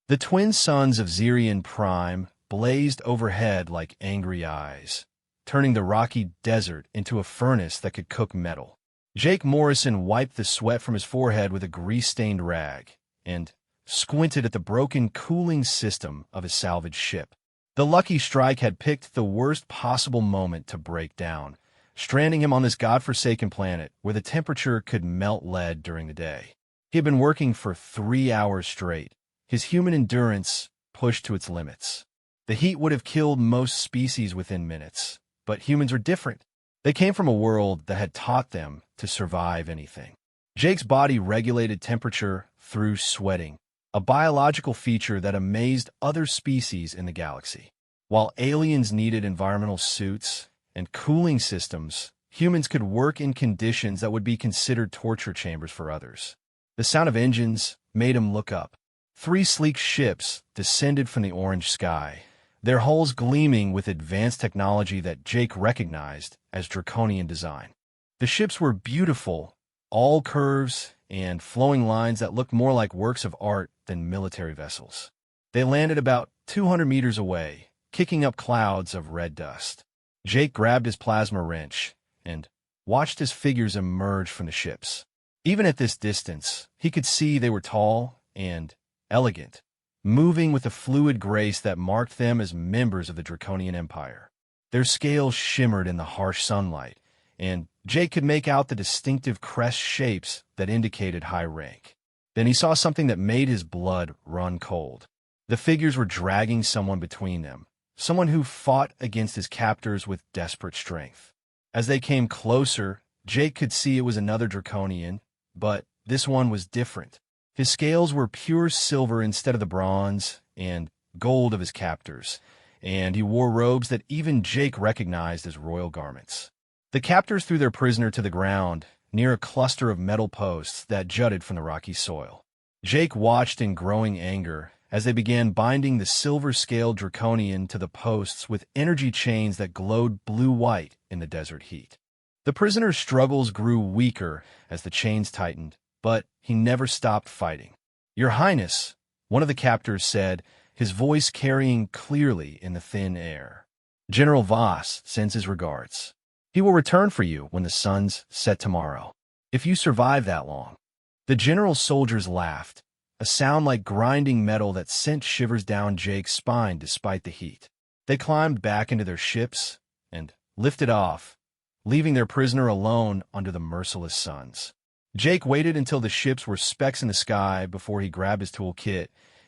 The twin suns of Zirian Prime blazed overhead like angry eyes, turning the rocky desert into a furnace that could cook metal. Jake Morrison wiped the sweat from his forehead with a grease-stained rag and squinted at the broken cooling system of his salvaged ship. The Lucky Strike had picked the worst possible moment to break down, stranding him on this godforsaken planet where the temperature could melt lead during the day. He had been working for 3 hours straight, his human endurance pushed to its limits. The heat would have killed most species within minutes, but humans are different. They came from a world that had taught them to survive anything. Jake's body regulated temperature through sweating, a biological feature that amazed other species in the galaxy. While aliens needed environmental suits and cooling systems, humans could work in conditions that would be considered torture chambers for others. The sound of engines made him look up. 3 sleek ships descended from the orange sky, their hulls gleaming with advanced technology that Jake recognized as draconian design. The ships were beautiful, all curves and flowing lines that looked more like works of art than military vessels. They landed about 200 meters away, kicking up clouds of red dust. Jake grabbed his plasma wrench and watched as figures emerge from the ships. Even at this distance, he could see they were tall and elegant, moving with a fluid grace that marked them as members of the Draconian Empire. Their scales shimmered in the harsh sunlight, and Jake could make out the distinctive crest shapes that indicated high rank. Then he saw something that made his blood run cold. The figures were dragging someone between them, someone who fought against his captors with desperate strength. As they came closer, Jake could see it was another Draconian, but this one was different. His scales were pure silver instead of the bronze and gold of his captors, and he wore robes that even Jake recognized as royal garments. The captors threw their prisoner to the ground near a cluster of metal posts that jutted from the rocky soil. Jake watched in growing anger as they began binding the silver-scaled Draconian to the posts with energy chains that glowed blue-white in the desert heat. The prisoner's struggles grew weaker as the chains tightened, but he never stopped fighting. "Your Highness," one of the captors said, his voice carrying clearly in the thin air. "General Voss sends his regards. He will return for you when the suns set tomorrow, if you survive that long." The general's soldiers laughed, a sound like grinding metal that sent shivers down Jake's spine despite the heat. They climbed back into their ships and lifted off, leaving their prisoner alone under the merciless suns. Jake waited until the ships were specks in the sky before he grabbed his toolkit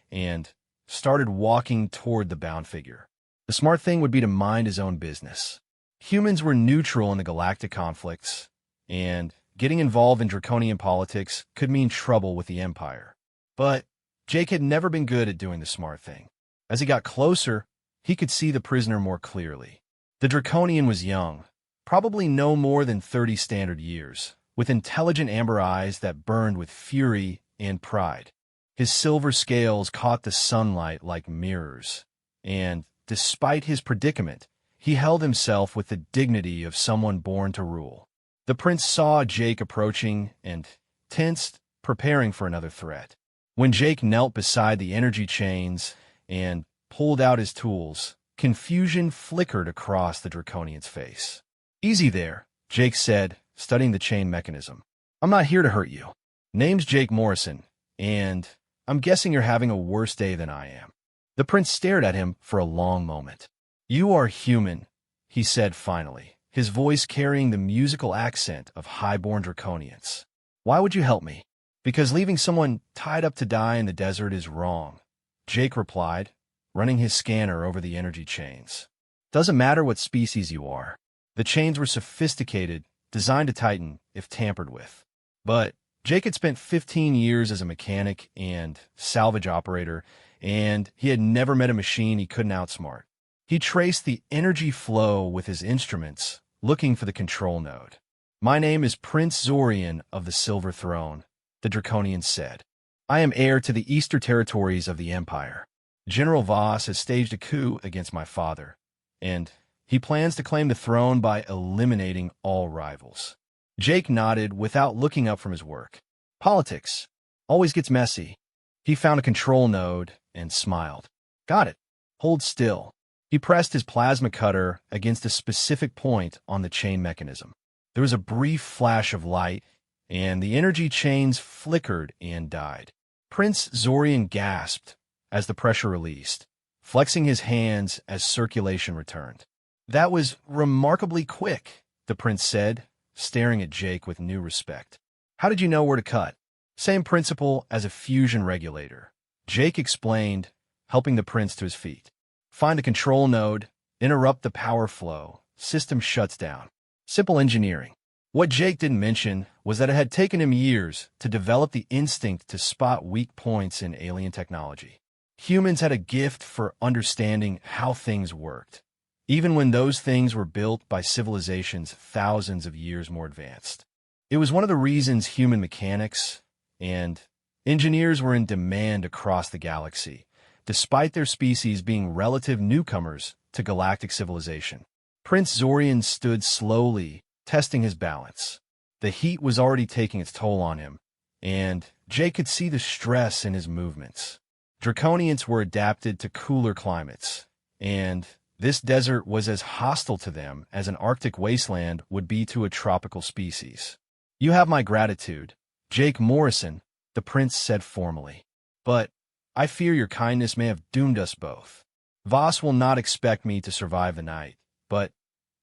and started walking toward the bound figure. The smart thing would be to mind his own business. Humans were neutral in the galactic conflicts, and getting involved in draconian politics could mean trouble with the Empire. But Jake had never been good at doing the smart thing. As he got closer, he could see the prisoner more clearly. The Draconian was young, probably no more than 30 standard years, with intelligent amber eyes that burned with fury and pride. His silver scales caught the sunlight like mirrors, and despite his predicament, he held himself with the dignity of someone born to rule. The prince saw Jake approaching and tensed, preparing for another threat. When Jake knelt beside the energy chains and pulled out his tools, confusion flickered across the Draconian's face. "Easy there," Jake said, studying the chain mechanism. "I'm not here to hurt you. Name's Jake Morrison, and I'm guessing you're having a worse day than I am." The prince stared at him for a long moment. "You are human," he said finally, his voice carrying the musical accent of high-born Draconians. "Why would you help me?" "Because leaving someone tied up to die in the desert is wrong," Jake replied, running his scanner over the energy chains. "Doesn't matter what species you are." The chains were sophisticated, designed to tighten if tampered with. But Jake had spent 15 years as a mechanic and salvage operator, and he had never met a machine he couldn't outsmart. He traced the energy flow with his instruments, looking for the control node. "My name is Prince Zorian of the Silver Throne," the Draconian said. "I am heir to the eastern territories of the Empire. General Voss has staged a coup against my father, and he plans to claim the throne by eliminating all rivals." Jake nodded without looking up from his work. "Politics always gets messy." He found a control node and smiled. Got it. Hold still. He pressed his plasma cutter against a specific point on the chain mechanism. There was a brief flash of light, and the energy chains flickered and died. Prince Zorian gasped as the pressure released, flexing his hands as circulation returned. That was remarkably quick, the prince said, staring at Jake with new respect. How did you know where to cut? Same principle as a fusion regulator, Jake explained, helping the prince to his feet. Find a control node, interrupt the power flow, system shuts down. Simple engineering. What Jake didn't mention was that it had taken him years to develop the instinct to spot weak points in alien technology. Humans had a gift for understanding how things worked, even when those things were built by civilizations thousands of years more advanced. It was one of the reasons human mechanics and engineers were in demand across the galaxy, despite their species being relative newcomers to galactic civilization. Prince Zorian stood slowly, testing his balance. The heat was already taking its toll on him, and Jake could see the stress in his movements. Draconians were adapted to cooler climates, and this desert was as hostile to them as an Arctic wasteland would be to a tropical species. You have my gratitude, Jake Morrison, the prince said formally. But I fear your kindness may have doomed us both. Voss will not expect me to survive the night, but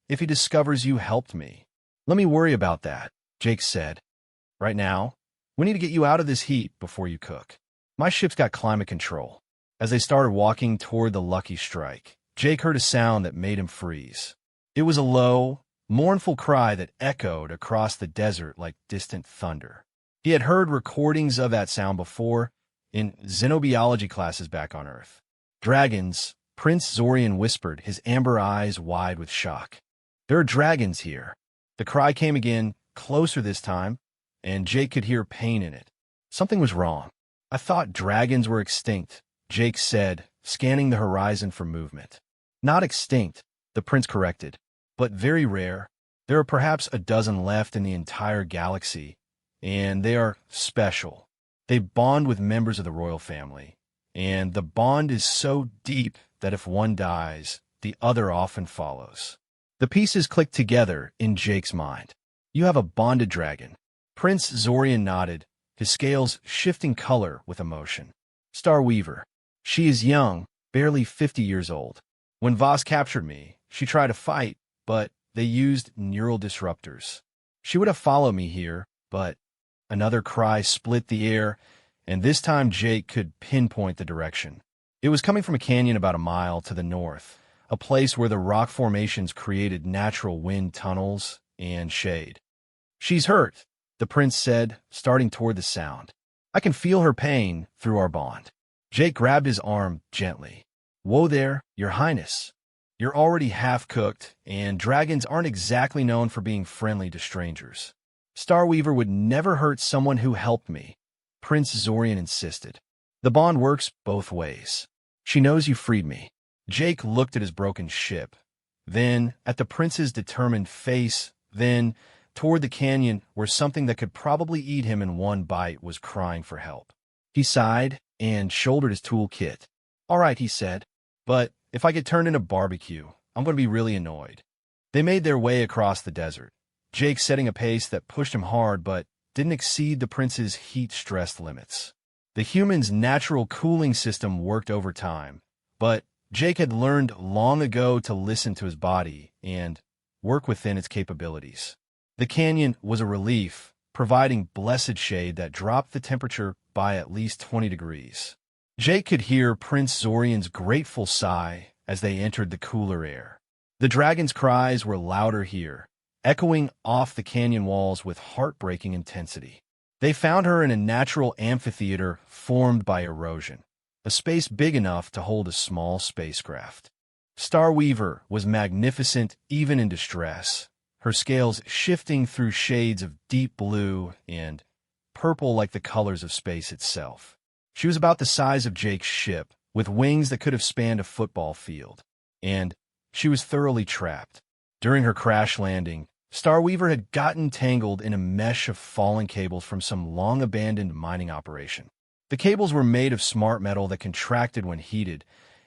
if he discovers you helped me, let me worry about that, Jake said. Right now, we need to get you out of this heat before you cook. My ship's got climate control. As they started walking toward the Lucky Strike, Jake heard a sound that made him freeze. It was a low, mournful cry that echoed across the desert like distant thunder. He had heard recordings of that sound before in xenobiology classes back on Earth. Dragons, Prince Zorian whispered, his amber eyes wide with shock. There are dragons here. The cry came again, closer this time, and Jake could hear pain in it. Something was wrong. I thought dragons were extinct, Jake said, scanning the horizon for movement. Not extinct, the prince corrected, but very rare. There are perhaps a dozen left in the entire galaxy, and they are special. They bond with members of the royal family, and the bond is so deep that if one dies, the other often follows. The pieces clicked together in Jake's mind. You have a bonded dragon. Prince Zorian nodded, his scales shifting color with emotion. Star Weaver. She is young, barely 50 years old. When Voss captured me, she tried to fight, but they used neural disruptors. She would have followed me here, but another cry split the air, and this time Jake could pinpoint the direction. It was coming from a canyon about a mile to the north, a place where the rock formations created natural wind tunnels and shade. She's hurt, the prince said, starting toward the sound. I can feel her pain through our bond. Jake grabbed his arm gently. Whoa there, your highness. You're already half-cooked, and dragons aren't exactly known for being friendly to strangers. Starweaver would never hurt someone who helped me, Prince Zorian insisted. The bond works both ways. She knows you freed me. Jake looked at his broken ship, then at the prince's determined face, then toward the canyon where something that could probably eat him in one bite was crying for help. He sighed and shouldered his toolkit. All right, he said, but if I get turned into barbecue, I'm going to be really annoyed. They made their way across the desert, Jake setting a pace that pushed him hard but didn't exceed the prince's heat-stressed limits. The human's natural cooling system worked overtime, but Jake had learned long ago to listen to his body and work within its capabilities. The canyon was a relief, providing blessed shade that dropped the temperature by at least 20 degrees. Jake could hear Prince Zorian's grateful sigh as they entered the cooler air. The dragon's cries were louder here, echoing off the canyon walls with heartbreaking intensity. They found her in a natural amphitheater formed by erosion, a space big enough to hold a small spacecraft. Starweaver was magnificent even in distress, her scales shifting through shades of deep blue and purple like the colors of space itself. She was about the size of Jake's ship, with wings that could have spanned a football field, and she was thoroughly trapped. During her crash landing, Starweaver had gotten tangled in a mesh of fallen cables from some long-abandoned mining operation. The cables were made of smart metal that contracted when heated,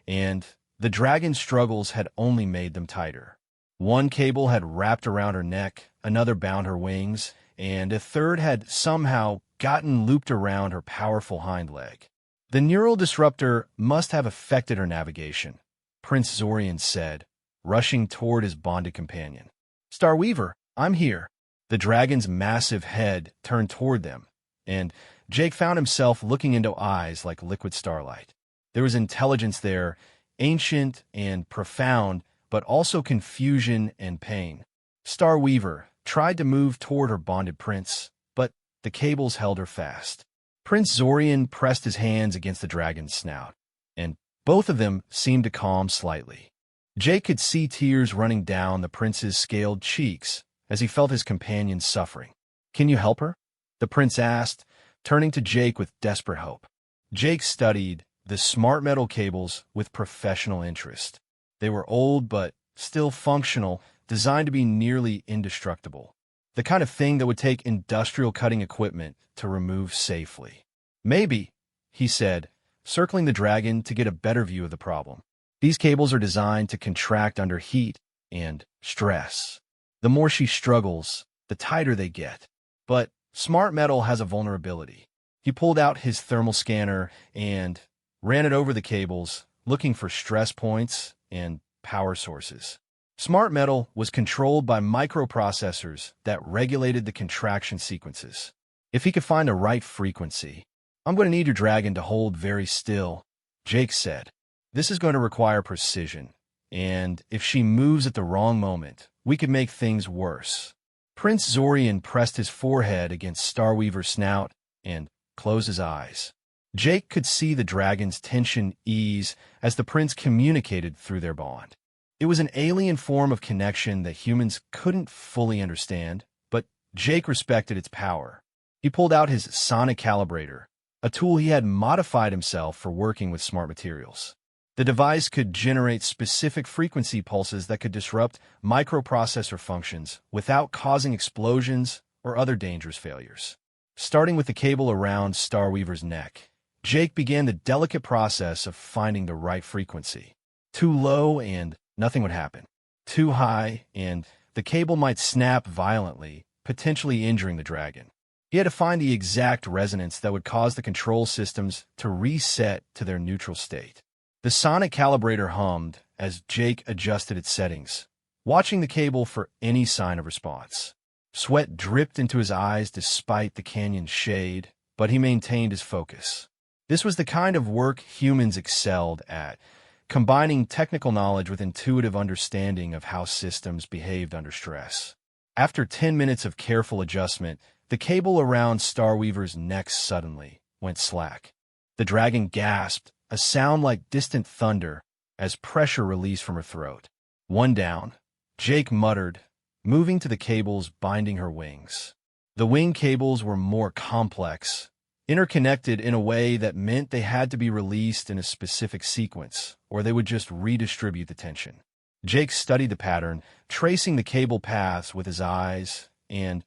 and the dragon's struggles had only made them tighter. One cable had wrapped around her neck, another bound her wings, and a third had somehow gotten looped around her powerful hind leg. The neural disruptor must have affected her navigation, Prince Zorian said, rushing toward his bonded companion. Starweaver, I'm here. The dragon's massive head turned toward them, and Jake found himself looking into eyes like liquid starlight. There was intelligence there, ancient and profound, but also confusion and pain. Starweaver tried to move toward her bonded prince, but the cables held her fast. Prince Zorian pressed his hands against the dragon's snout, and both of them seemed to calm slightly. Jake could see tears running down the prince's scaled cheeks as he felt his companion suffering. Can you help her? The prince asked, turning to Jake with desperate hope. Jake studied the smart metal cables with professional interest. They were old but still functional, designed to be nearly indestructible. The kind of thing that would take industrial cutting equipment to remove safely. Maybe, he said, circling the dragon to get a better view of the problem. These cables are designed to contract under heat and stress. The more she struggles, the tighter they get. But smart metal has a vulnerability. He pulled out his thermal scanner and ran it over the cables, looking for stress points and power sources. Smart metal was controlled by microprocessors that regulated the contraction sequences. If he could find the right frequency, I'm going to need your dragon to hold very still, Jake said. This is going to require precision, and if she moves at the wrong moment, we could make things worse. Prince Zorian pressed his forehead against Starweaver's snout and closed his eyes. Jake could see the dragon's tension ease as the prince communicated through their bond. It was an alien form of connection that humans couldn't fully understand, but Jake respected its power. He pulled out his sonic calibrator, a tool he had modified himself for working with smart materials. The device could generate specific frequency pulses that could disrupt microprocessor functions without causing explosions or other dangerous failures. Starting with the cable around Starweaver's neck, Jake began the delicate process of finding the right frequency. Too low and nothing would happen. Too high and the cable might snap violently, potentially injuring the dragon. He had to find the exact resonance that would cause the control systems to reset to their neutral state. The sonic calibrator hummed as Jake adjusted its settings, watching the cable for any sign of response. Sweat dripped into his eyes despite the canyon's shade, but he maintained his focus. This was the kind of work humans excelled at, combining technical knowledge with intuitive understanding of how systems behaved under stress. After 10 minutes of careful adjustment, the cable around Starweaver's neck suddenly went slack. The dragon gasped, a sound like distant thunder, as pressure released from her throat. One down, Jake muttered, moving to the cables binding her wings. The wing cables were more complex, interconnected in a way that meant they had to be released in a specific sequence, or they would just redistribute the tension. Jake studied the pattern, tracing the cable paths with his eyes and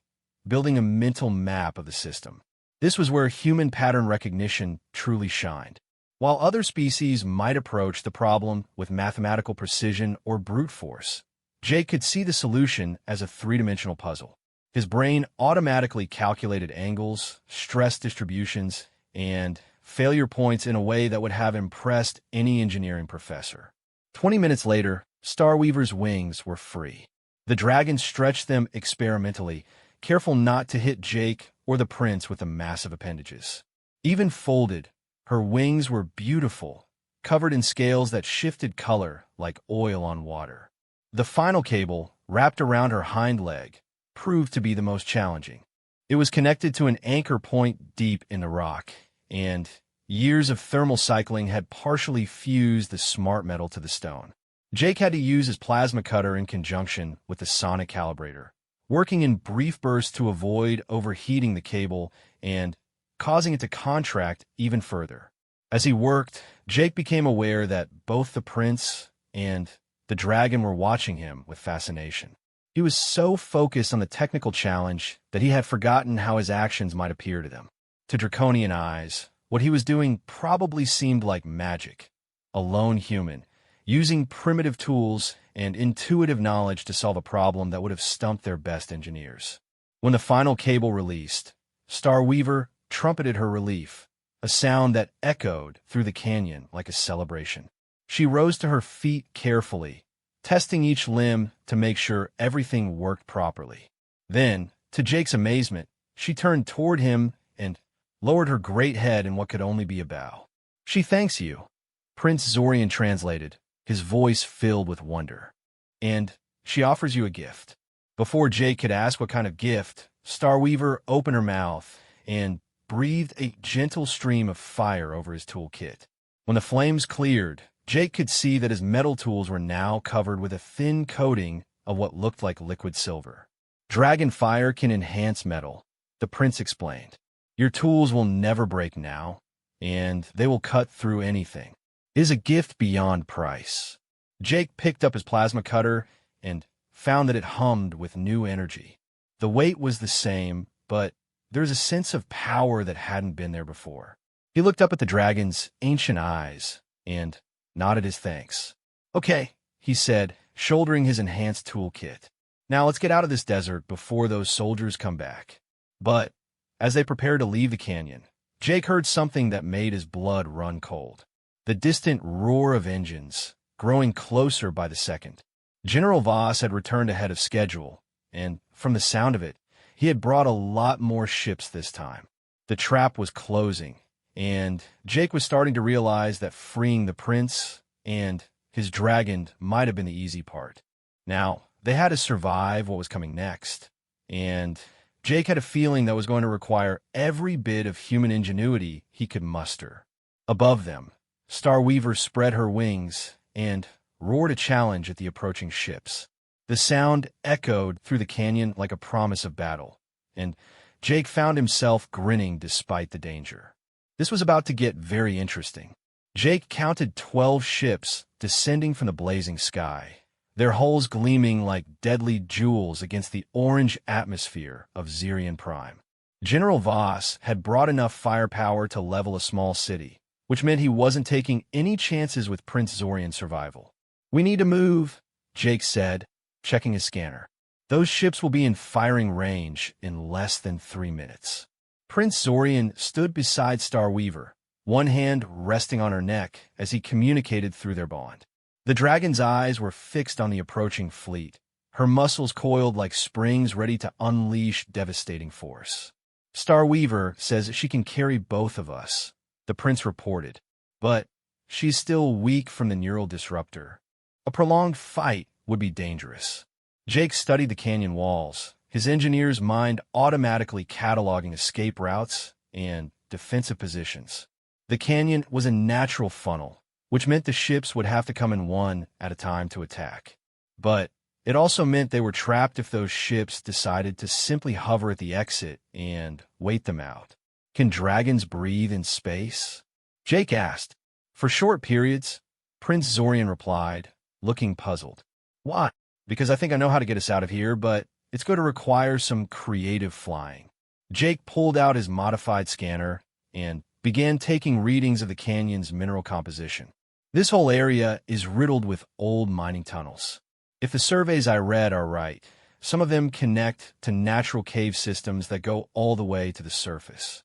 building a mental map of the system. This was where human pattern recognition truly shined. While other species might approach the problem with mathematical precision or brute force, Jake could see the solution as a three-dimensional puzzle. His brain automatically calculated angles, stress distributions, and failure points in a way that would have impressed any engineering professor. 20 minutes later, Starweaver's wings were free. The dragon stretched them experimentally, careful not to hit Jake or the prince with the massive appendages. Even folded, her wings were beautiful, covered in scales that shifted color like oil on water. The final cable, wrapped around her hind leg, proved to be the most challenging. It was connected to an anchor point deep in the rock, and years of thermal cycling had partially fused the smart metal to the stone. Jake had to use his plasma cutter in conjunction with the sonic calibrator, working in brief bursts to avoid overheating the cable and causing it to contract even further. As he worked, Jake became aware that both the prince and the dragon were watching him with fascination. He was so focused on the technical challenge that he had forgotten how his actions might appear to them. To draconian eyes, What he was doing probably seemed like magic. A lone human, using primitive tools and intuitive knowledge to solve a problem that would have stumped their best engineers. When the final cable released, Starweaver trumpeted her relief, a sound that echoed through the canyon like a celebration. She rose to her feet carefully, testing each limb to make sure everything worked properly. Then, to Jake's amazement, she turned toward him and lowered her great head in what could only be a bow. "She thanks you," Prince Zorian translated, his voice filled with wonder. "And she offers you a gift." Before Jake could ask what kind of gift, Starweaver opened her mouth and breathed a gentle stream of fire over his toolkit. When the flames cleared, Jake could see that his metal tools were now covered with a thin coating of what looked like liquid silver. "Dragon fire can enhance metal," the prince explained. "Your tools will never break now, and they will cut through anything. It is a gift beyond price." Jake picked up his plasma cutter and found that it hummed with new energy. The weight was the same, but there was a sense of power that hadn't been there before. He looked up at the dragon's ancient eyes and nodded his thanks. "Okay," he said, shouldering his enhanced toolkit. "Now let's get out of this desert before those soldiers come back." But as they prepared to leave the canyon, Jake heard something that made his blood run cold. The distant roar of engines, growing closer by the second. General Voss had returned ahead of schedule, and from the sound of it, he had brought a lot more ships this time. The trap was closing, and Jake was starting to realize that freeing the prince and his dragon might have been the easy part. Now, they had to survive what was coming next, and Jake had a feeling that was going to require every bit of human ingenuity he could muster. Above them, Starweaver spread her wings and roared a challenge at the approaching ships. The sound echoed through the canyon like a promise of battle, and Jake found himself grinning despite the danger. This was about to get very interesting. Jake counted 12 ships descending from the blazing sky, their hulls gleaming like deadly jewels against the orange atmosphere of Zirian Prime. General Voss had brought enough firepower to level a small city, which meant he wasn't taking any chances with Prince Zorian's survival. "We need to move," Jake said, checking his scanner. "Those ships will be in firing range in less than 3 minutes." Prince Zorian stood beside Starweaver, one hand resting on her neck as he communicated through their bond. The dragon's eyes were fixed on the approaching fleet, her muscles coiled like springs ready to unleash devastating force. "Starweaver says she can carry both of us," the prince reported, "but she's still weak from the neural disruptor. A prolonged fight would be dangerous." Jake studied the canyon walls, his engineer's mind automatically cataloging escape routes and defensive positions. The canyon was a natural funnel, which meant the ships would have to come in one at a time to attack. But it also meant they were trapped if those ships decided to simply hover at the exit and wait them out. "Can dragons breathe in space?" Jake asked. "For short periods," Prince Zorian replied, looking puzzled. "Why?" "Because I think I know how to get us out of here, but it's going to require some creative flying." Jake pulled out his modified scanner and began taking readings of the canyon's mineral composition. "This whole area is riddled with old mining tunnels. If the surveys I read are right, some of them connect to natural cave systems that go all the way to the surface."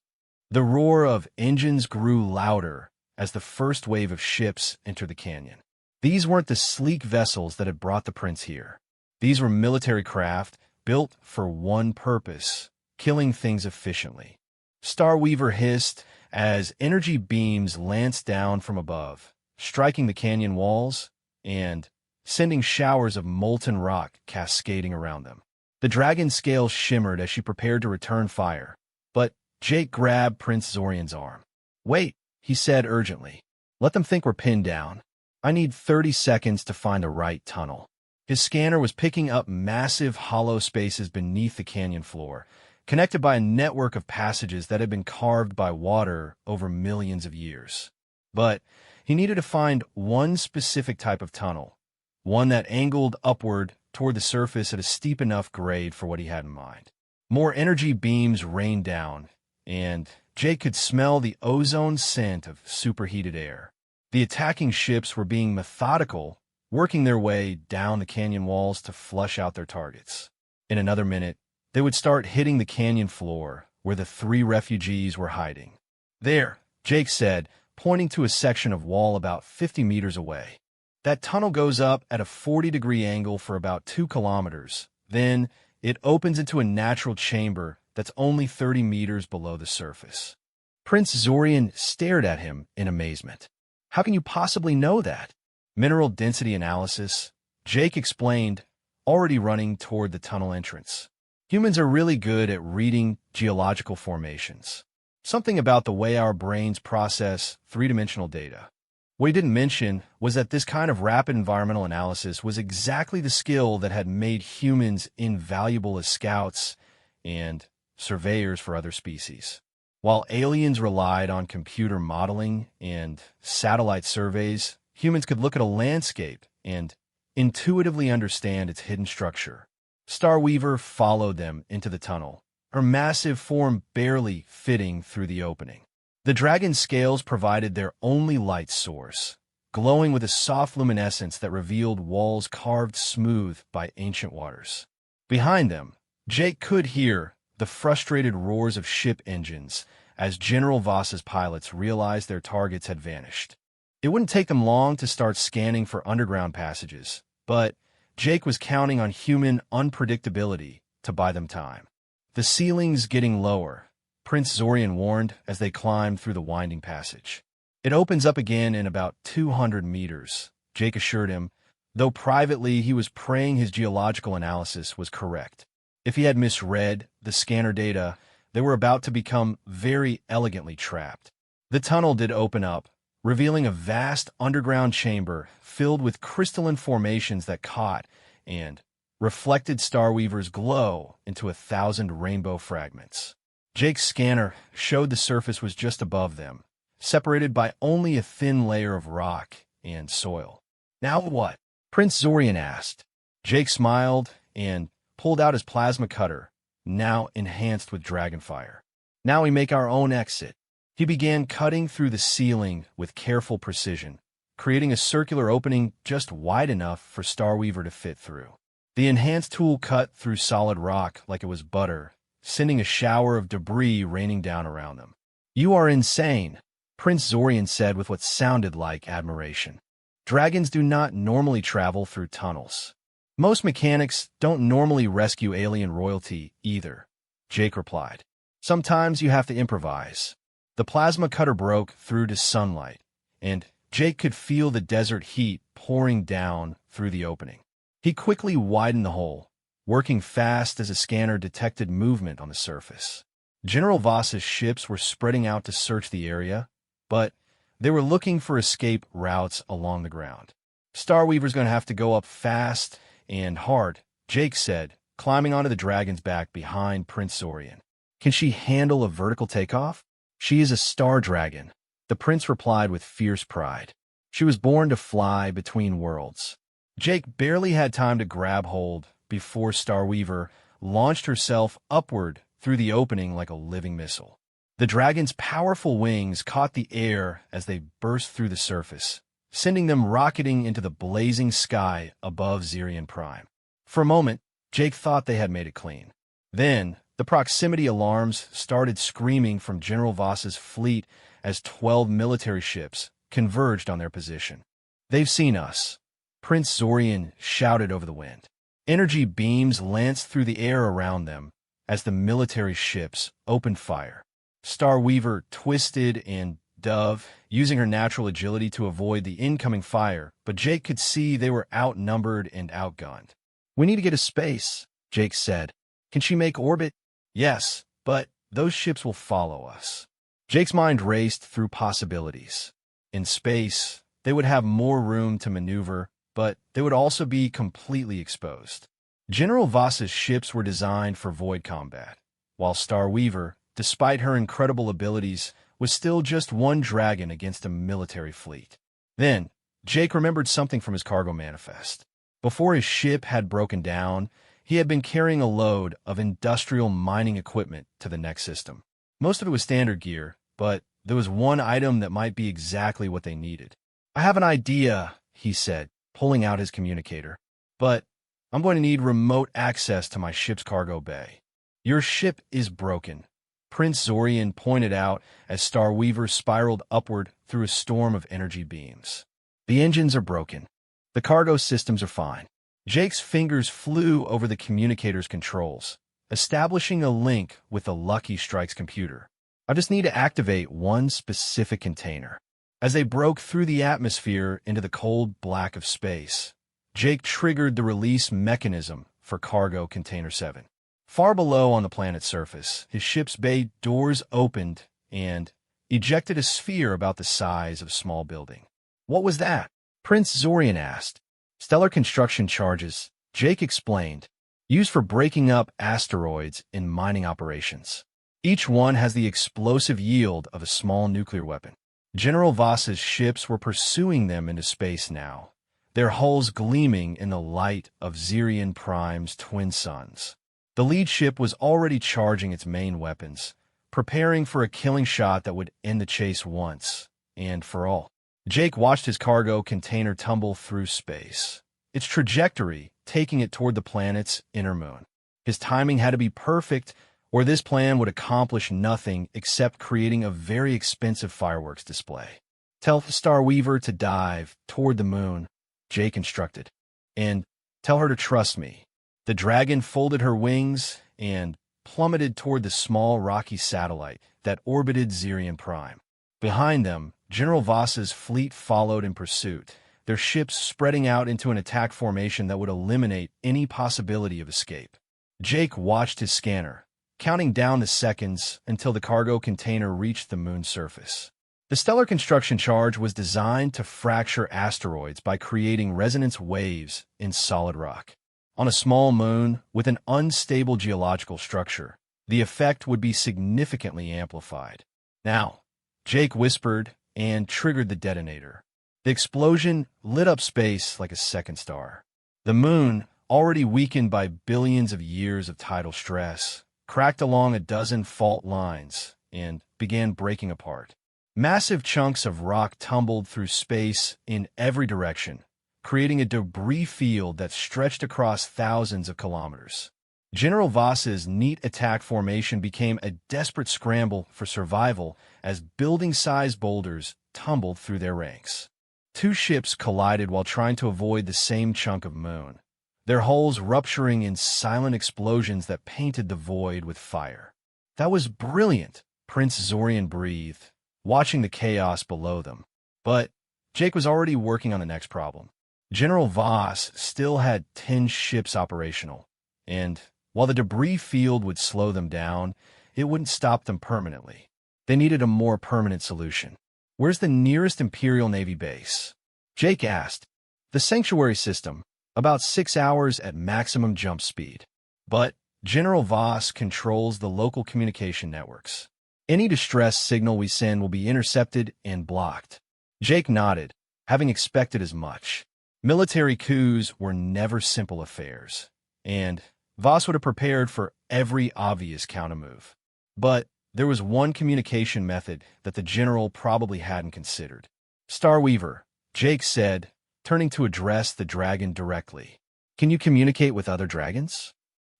The roar of engines grew louder as the first wave of ships entered the canyon. These weren't the sleek vessels that had brought the prince here. These were military craft built for one purpose: killing things efficiently. Starweaver hissed as energy beams lanced down from above, striking the canyon walls and sending showers of molten rock cascading around them. The dragon's scales shimmered as she prepared to return fire, but Jake grabbed Prince Zorian's arm. "Wait," he said urgently. "Let them think we're pinned down. I need 30 seconds to find the right tunnel." His scanner was picking up massive hollow spaces beneath the canyon floor, connected by a network of passages that had been carved by water over millions of years. But he needed to find one specific type of tunnel, one that angled upward toward the surface at a steep enough grade for what he had in mind. More energy beams rained down, and Jake could smell the ozone scent of superheated air. The attacking ships were being methodical, working their way down the canyon walls to flush out their targets. In another minute, they would start hitting the canyon floor where the three refugees were hiding. "There," Jake said, pointing to a section of wall about 50 meters away. "That tunnel goes up at a 40-degree angle for about 2 kilometers. Then it opens into a natural chamber that's only 30 meters below the surface." Prince Zorian stared at him in amazement. "How can you possibly know that?" "Mineral density analysis," Jake explained, already running toward the tunnel entrance. "Humans are really good at reading geological formations. Something about the way our brains process three-dimensional data." What he didn't mention was that this kind of rapid environmental analysis was exactly the skill that had made humans invaluable as scouts and surveyors for other species. While aliens relied on computer modeling and satellite surveys, humans could look at a landscape and intuitively understand its hidden structure. Starweaver followed them into the tunnel, her massive form barely fitting through the opening. The dragon's scales provided their only light source, glowing with a soft luminescence that revealed walls carved smooth by ancient waters. Behind them, Jake could hear the frustrated roars of ship engines as General Voss's pilots realized their targets had vanished. It wouldn't take them long to start scanning for underground passages, but Jake was counting on human unpredictability to buy them time. "The ceiling's getting lower," Prince Zorian warned as they climbed through the winding passage. "It opens up again in about 200 meters, Jake assured him, though privately he was praying his geological analysis was correct. If he had misread the scanner data, they were about to become very elegantly trapped. The tunnel did open up, revealing a vast underground chamber filled with crystalline formations that caught and reflected Starweaver's glow into 1,000 rainbow fragments. Jake's scanner showed the surface was just above them, separated by only a thin layer of rock and soil. "Now what?" Prince Zorian asked. Jake smiled and pulled out his plasma cutter, now enhanced with dragonfire. "Now we make our own exit." He began cutting through the ceiling with careful precision, creating a circular opening just wide enough for Starweaver to fit through. The enhanced tool cut through solid rock like it was butter, sending a shower of debris raining down around them. "You are insane," Prince Zorian said with what sounded like admiration. "Dragons do not normally travel through tunnels. Most mechanics don't normally rescue alien royalty either," Jake replied. "Sometimes you have to improvise." The plasma cutter broke through to sunlight, and Jake could feel the desert heat pouring down through the opening. He quickly widened the hole, working fast as a scanner detected movement on the surface. General Voss's ships were spreading out to search the area, but they were looking for escape routes along the ground. "Starweaver's going to have to go up fast and hard," Jake said, climbing onto the dragon's back behind Prince Zorian. "Can she handle a vertical takeoff?" "She is a star dragon," the prince replied with fierce pride. "She was born to fly between worlds." Jake barely had time to grab hold before Starweaver launched herself upward through the opening like a living missile. The dragon's powerful wings caught the air as they burst through the surface, sending them rocketing into the blazing sky above Zirian Prime. For a moment, Jake thought they had made it clean. Then, the proximity alarms started screaming from General Voss's fleet as 12 military ships converged on their position. "They've seen us," Prince Zorian shouted over the wind. Energy beams lanced through the air around them as the military ships opened fire. Starweaver twisted and dove, using her natural agility to avoid the incoming fire, but Jake could see they were outnumbered and outgunned. "We need to get to space," Jake said. "Can she make orbit?" "Yes, but those ships will follow us." Jake's mind raced through possibilities. In space, they would have more room to maneuver, but they would also be completely exposed. General Voss's ships were designed for void combat, while Starweaver, despite her incredible abilities, was still just one dragon against a military fleet. Then, Jake remembered something from his cargo manifest. Before his ship had broken down, he had been carrying a load of industrial mining equipment to the next system. Most of it was standard gear, but there was one item that might be exactly what they needed. "I have an idea," he said, pulling out his communicator. "But I'm going to need remote access to my ship's cargo bay." "Your ship is broken," Prince Zorian pointed out as Starweaver spiraled upward through a storm of energy beams. "The engines are broken. The cargo systems are fine." Jake's fingers flew over the communicator's controls, establishing a link with the Lucky Strike's computer. "I just need to activate one specific container." As they broke through the atmosphere into the cold black of space, Jake triggered the release mechanism for Cargo Container 7. Far below on the planet's surface, his ship's bay doors opened and ejected a sphere about the size of a small building. "What was that?" Prince Zorian asked. "Stellar construction charges," Jake explained, "used for breaking up asteroids in mining operations. Each one has the explosive yield of a small nuclear weapon." General Voss's ships were pursuing them into space now, their hulls gleaming in the light of Zirian Prime's twin suns. The lead ship was already charging its main weapons, preparing for a killing shot that would end the chase once and for all. Jake watched his cargo container tumble through space, its trajectory taking it toward the planet's inner moon. His timing had to be perfect, or this plan would accomplish nothing except creating a very expensive fireworks display. "Tell Starweaver to dive toward the moon," Jake instructed, "and tell her to trust me." The dragon folded her wings and plummeted toward the small rocky satellite that orbited Zirian Prime. Behind them, General Voss's fleet followed in pursuit, their ships spreading out into an attack formation that would eliminate any possibility of escape. Jake watched his scanner, counting down the seconds until the cargo container reached the moon's surface. The stellar construction charge was designed to fracture asteroids by creating resonance waves in solid rock. On a small moon with an unstable geological structure, the effect would be significantly amplified. "Now," Jake whispered and triggered the detonator. The explosion lit up space like a second star. The moon, already weakened by billions of years of tidal stress, cracked along a dozen fault lines and began breaking apart. Massive chunks of rock tumbled through space in every direction, creating a debris field that stretched across thousands of kilometers. General Voss's neat attack formation became a desperate scramble for survival as building-sized boulders tumbled through their ranks. Two ships collided while trying to avoid the same chunk of moon, their hulls rupturing in silent explosions that painted the void with fire. "That was brilliant," Prince Zorian breathed, watching the chaos below them. But Jake was already working on the next problem. General Voss still had 10 ships operational, and while the debris field would slow them down, it wouldn't stop them permanently. They needed a more permanent solution. "Where's the nearest Imperial Navy base?" Jake asked. "The Sanctuary system, about 6 hours at maximum jump speed. But General Voss controls the local communication networks. Any distress signal we send will be intercepted and blocked." Jake nodded, having expected as much. Military coups were never simple affairs, and Voss would have prepared for every obvious countermove. But there was one communication method that the general probably hadn't considered. "Starweaver," Jake said, turning to address the dragon directly. "Can you communicate with other dragons?"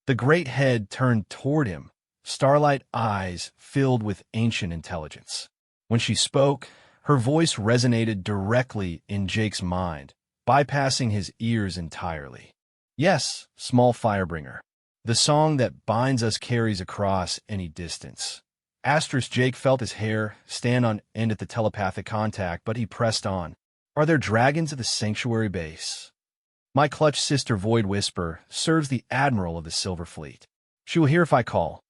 The great head turned toward him, starlight eyes filled with ancient intelligence. When she spoke, her voice resonated directly in Jake's mind, bypassing his ears entirely. "Yes, small firebringer. The song that binds us carries across any distance." Jake felt his hair stand on end at the telepathic contact, but he pressed on. "Are there dragons at the Sanctuary base?" "My clutch sister Void Whisper serves the Admiral of the Silver Fleet. She will hear if I call."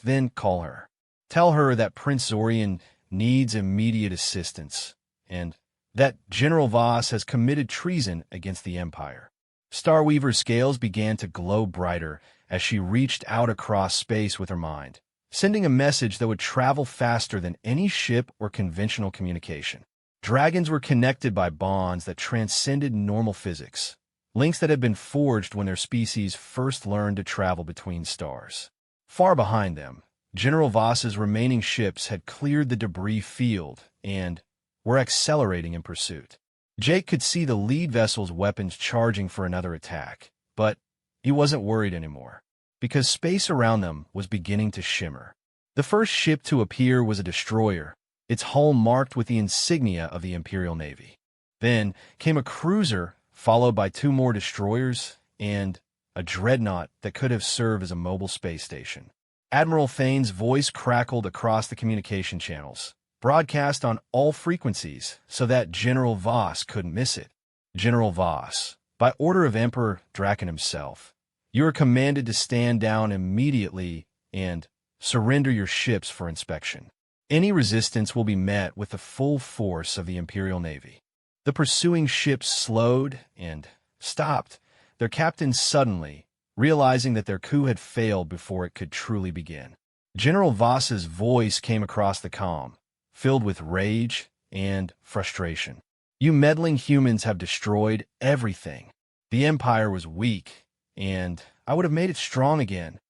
Then call her. Tell her that Prince Zorian needs immediate assistance, and that General Voss has committed treason against the Empire. Starweaver's scales began to glow brighter as she reached out across space with her mind, sending a message that would travel faster than any ship or conventional communication. Dragons were connected by bonds that transcended normal physics, links that had been forged when their species first learned to travel between stars. Far behind them, General Voss's remaining ships had cleared the debris field and were accelerating in pursuit. Jake could see the lead vessel's weapons charging for another attack, but he wasn't worried anymore, because space around them was beginning to shimmer. The first ship to appear was a destroyer, its hull marked with the insignia of the Imperial Navy. Then came a cruiser, followed by 2 more destroyers, and a dreadnought that could have served as a mobile space station. Admiral Thane's voice crackled across the communication channels, broadcast on all frequencies so that General Voss couldn't miss it. General Voss, by order of Emperor Draken himself, you are commanded to stand down immediately and surrender your ships for inspection. Any resistance will be met with the full force of the Imperial Navy. The pursuing ships slowed and stopped, their captains suddenly realizing that their coup had failed before it could truly begin. General Voss's voice came across the comm, filled with rage and frustration. You meddling humans have destroyed everything. The Empire was weak, and I would have made it strong again.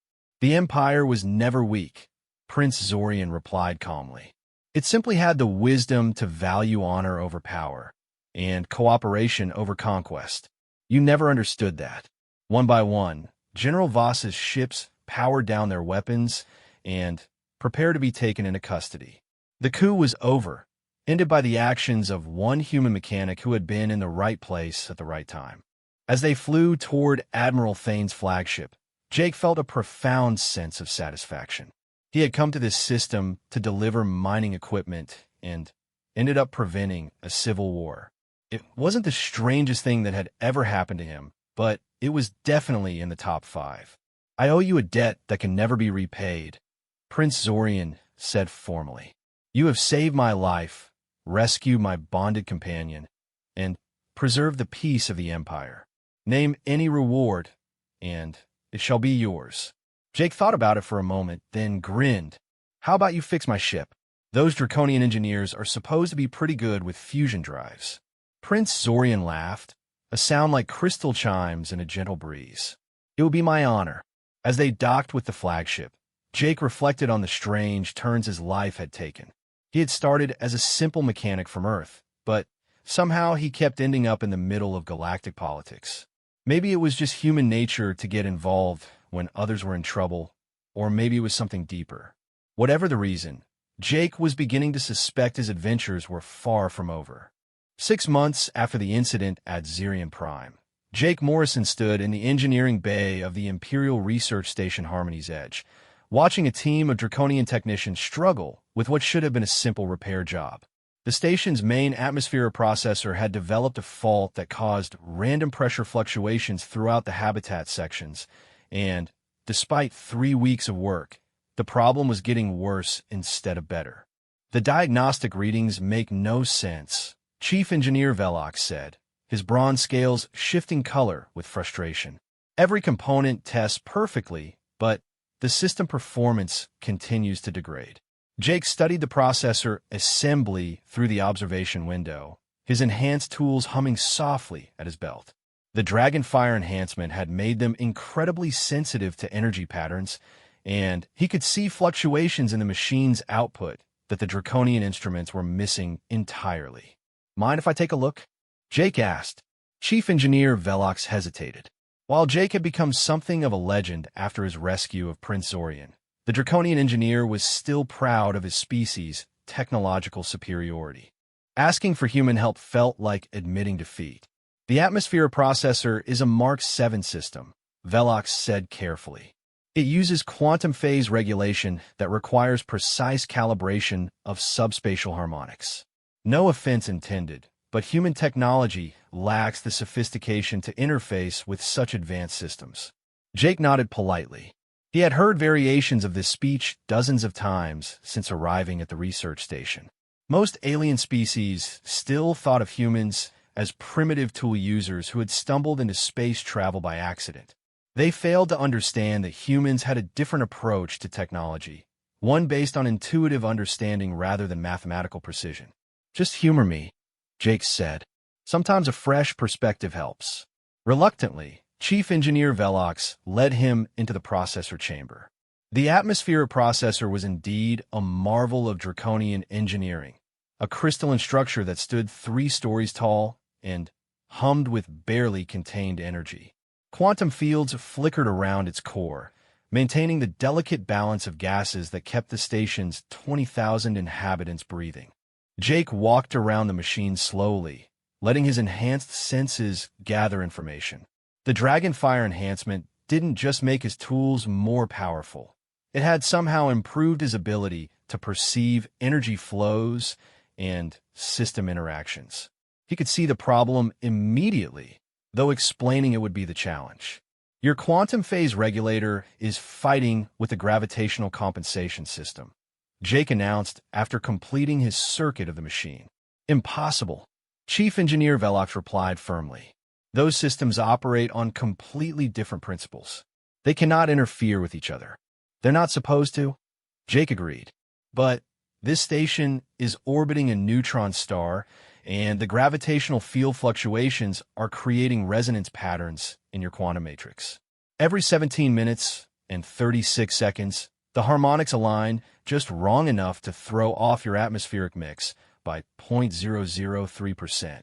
The Empire was never weak, Prince Zorian replied calmly. It simply had the wisdom to value honor over power, and cooperation over conquest. You never understood that. One by one, General Voss's ships powered down their weapons and prepared to be taken into custody. The coup was over, ended by the actions of one human mechanic who had been in the right place at the right time. As they flew toward Admiral Thane's flagship, Jake felt a profound sense of satisfaction. He had come to this system to deliver mining equipment and ended up preventing a civil war. It wasn't the strangest thing that had ever happened to him, but it was definitely in the top 5. I owe you a debt that can never be repaid, Prince Zorian said formally. You have saved my life, rescued my bonded companion, and preserved the peace of the Empire. Name any reward, and it shall be yours. Jake thought about it for a moment, then grinned. How about you fix my ship? Those Draconian engineers are supposed to be pretty good with fusion drives. Prince Zorian laughed, a sound like crystal chimes in a gentle breeze. It would be my honor. As they docked with the flagship, Jake reflected on the strange turns his life had taken. He had started as a simple mechanic from Earth, but somehow he kept ending up in the middle of galactic politics. Maybe it was just human nature to get involved when others were in trouble, or maybe it was something deeper. Whatever the reason, Jake was beginning to suspect his adventures were far from over. 6 months after the incident at Zirian Prime, Jake Morrison stood in the engineering bay of the Imperial Research Station Harmony's Edge, watching a team of Draconian technicians struggle with what should have been a simple repair job. The station's main atmosphere processor had developed a fault that caused random pressure fluctuations throughout the habitat sections, and, despite 3 weeks of work, the problem was getting worse instead of better. The diagnostic readings make no sense, Chief Engineer Velox said, his bronze scales shifting color with frustration. Every component tests perfectly, but the system performance continues to degrade. Jake studied the processor assembly through the observation window, his enhanced tools humming softly at his belt. The Dragonfire enhancement had made them incredibly sensitive to energy patterns, and he could see fluctuations in the machine's output that the Draconian instruments were missing entirely. Mind if I take a look? Jake asked. Chief Engineer Velox hesitated. While Jake had become something of a legend after his rescue of Prince Zorian, the Draconian engineer was still proud of his species' technological superiority. Asking for human help felt like admitting defeat. The atmosphere processor is a Mark VII system, Velox said carefully. It uses quantum phase regulation that requires precise calibration of subspatial harmonics. No offense intended, but human technology lacks the sophistication to interface with such advanced systems. Jake nodded politely. He had heard variations of this speech dozens of times since arriving at the research station. Most alien species still thought of humans as primitive tool users who had stumbled into space travel by accident. They failed to understand that humans had a different approach to technology, one based on intuitive understanding rather than mathematical precision. Just humor me, Jake said. Sometimes a fresh perspective helps. Reluctantly, Chief Engineer Velox led him into the processor chamber. The atmosphere processor was indeed a marvel of draconian engineering, a crystalline structure that stood 3 stories tall and hummed with barely contained energy. Quantum fields flickered around its core, maintaining the delicate balance of gases that kept the station's 20,000 inhabitants breathing. Jake walked around the machine slowly, letting his enhanced senses gather information. The Dragonfire enhancement didn't just make his tools more powerful. It had somehow improved his ability to perceive energy flows and system interactions. He could see the problem immediately, though explaining it would be the challenge. Your quantum phase regulator is fighting with the gravitational compensation system, Jake announced after completing his circuit of the machine. Impossible, Chief Engineer Velox replied firmly. Those systems operate on completely different principles. They cannot interfere with each other. They're not supposed to, Jake agreed. But this station is orbiting a neutron star, and the gravitational field fluctuations are creating resonance patterns in your quantum matrix. Every 17 minutes and 36 seconds, the harmonics align just wrong enough to throw off your atmospheric mix by 0.003%.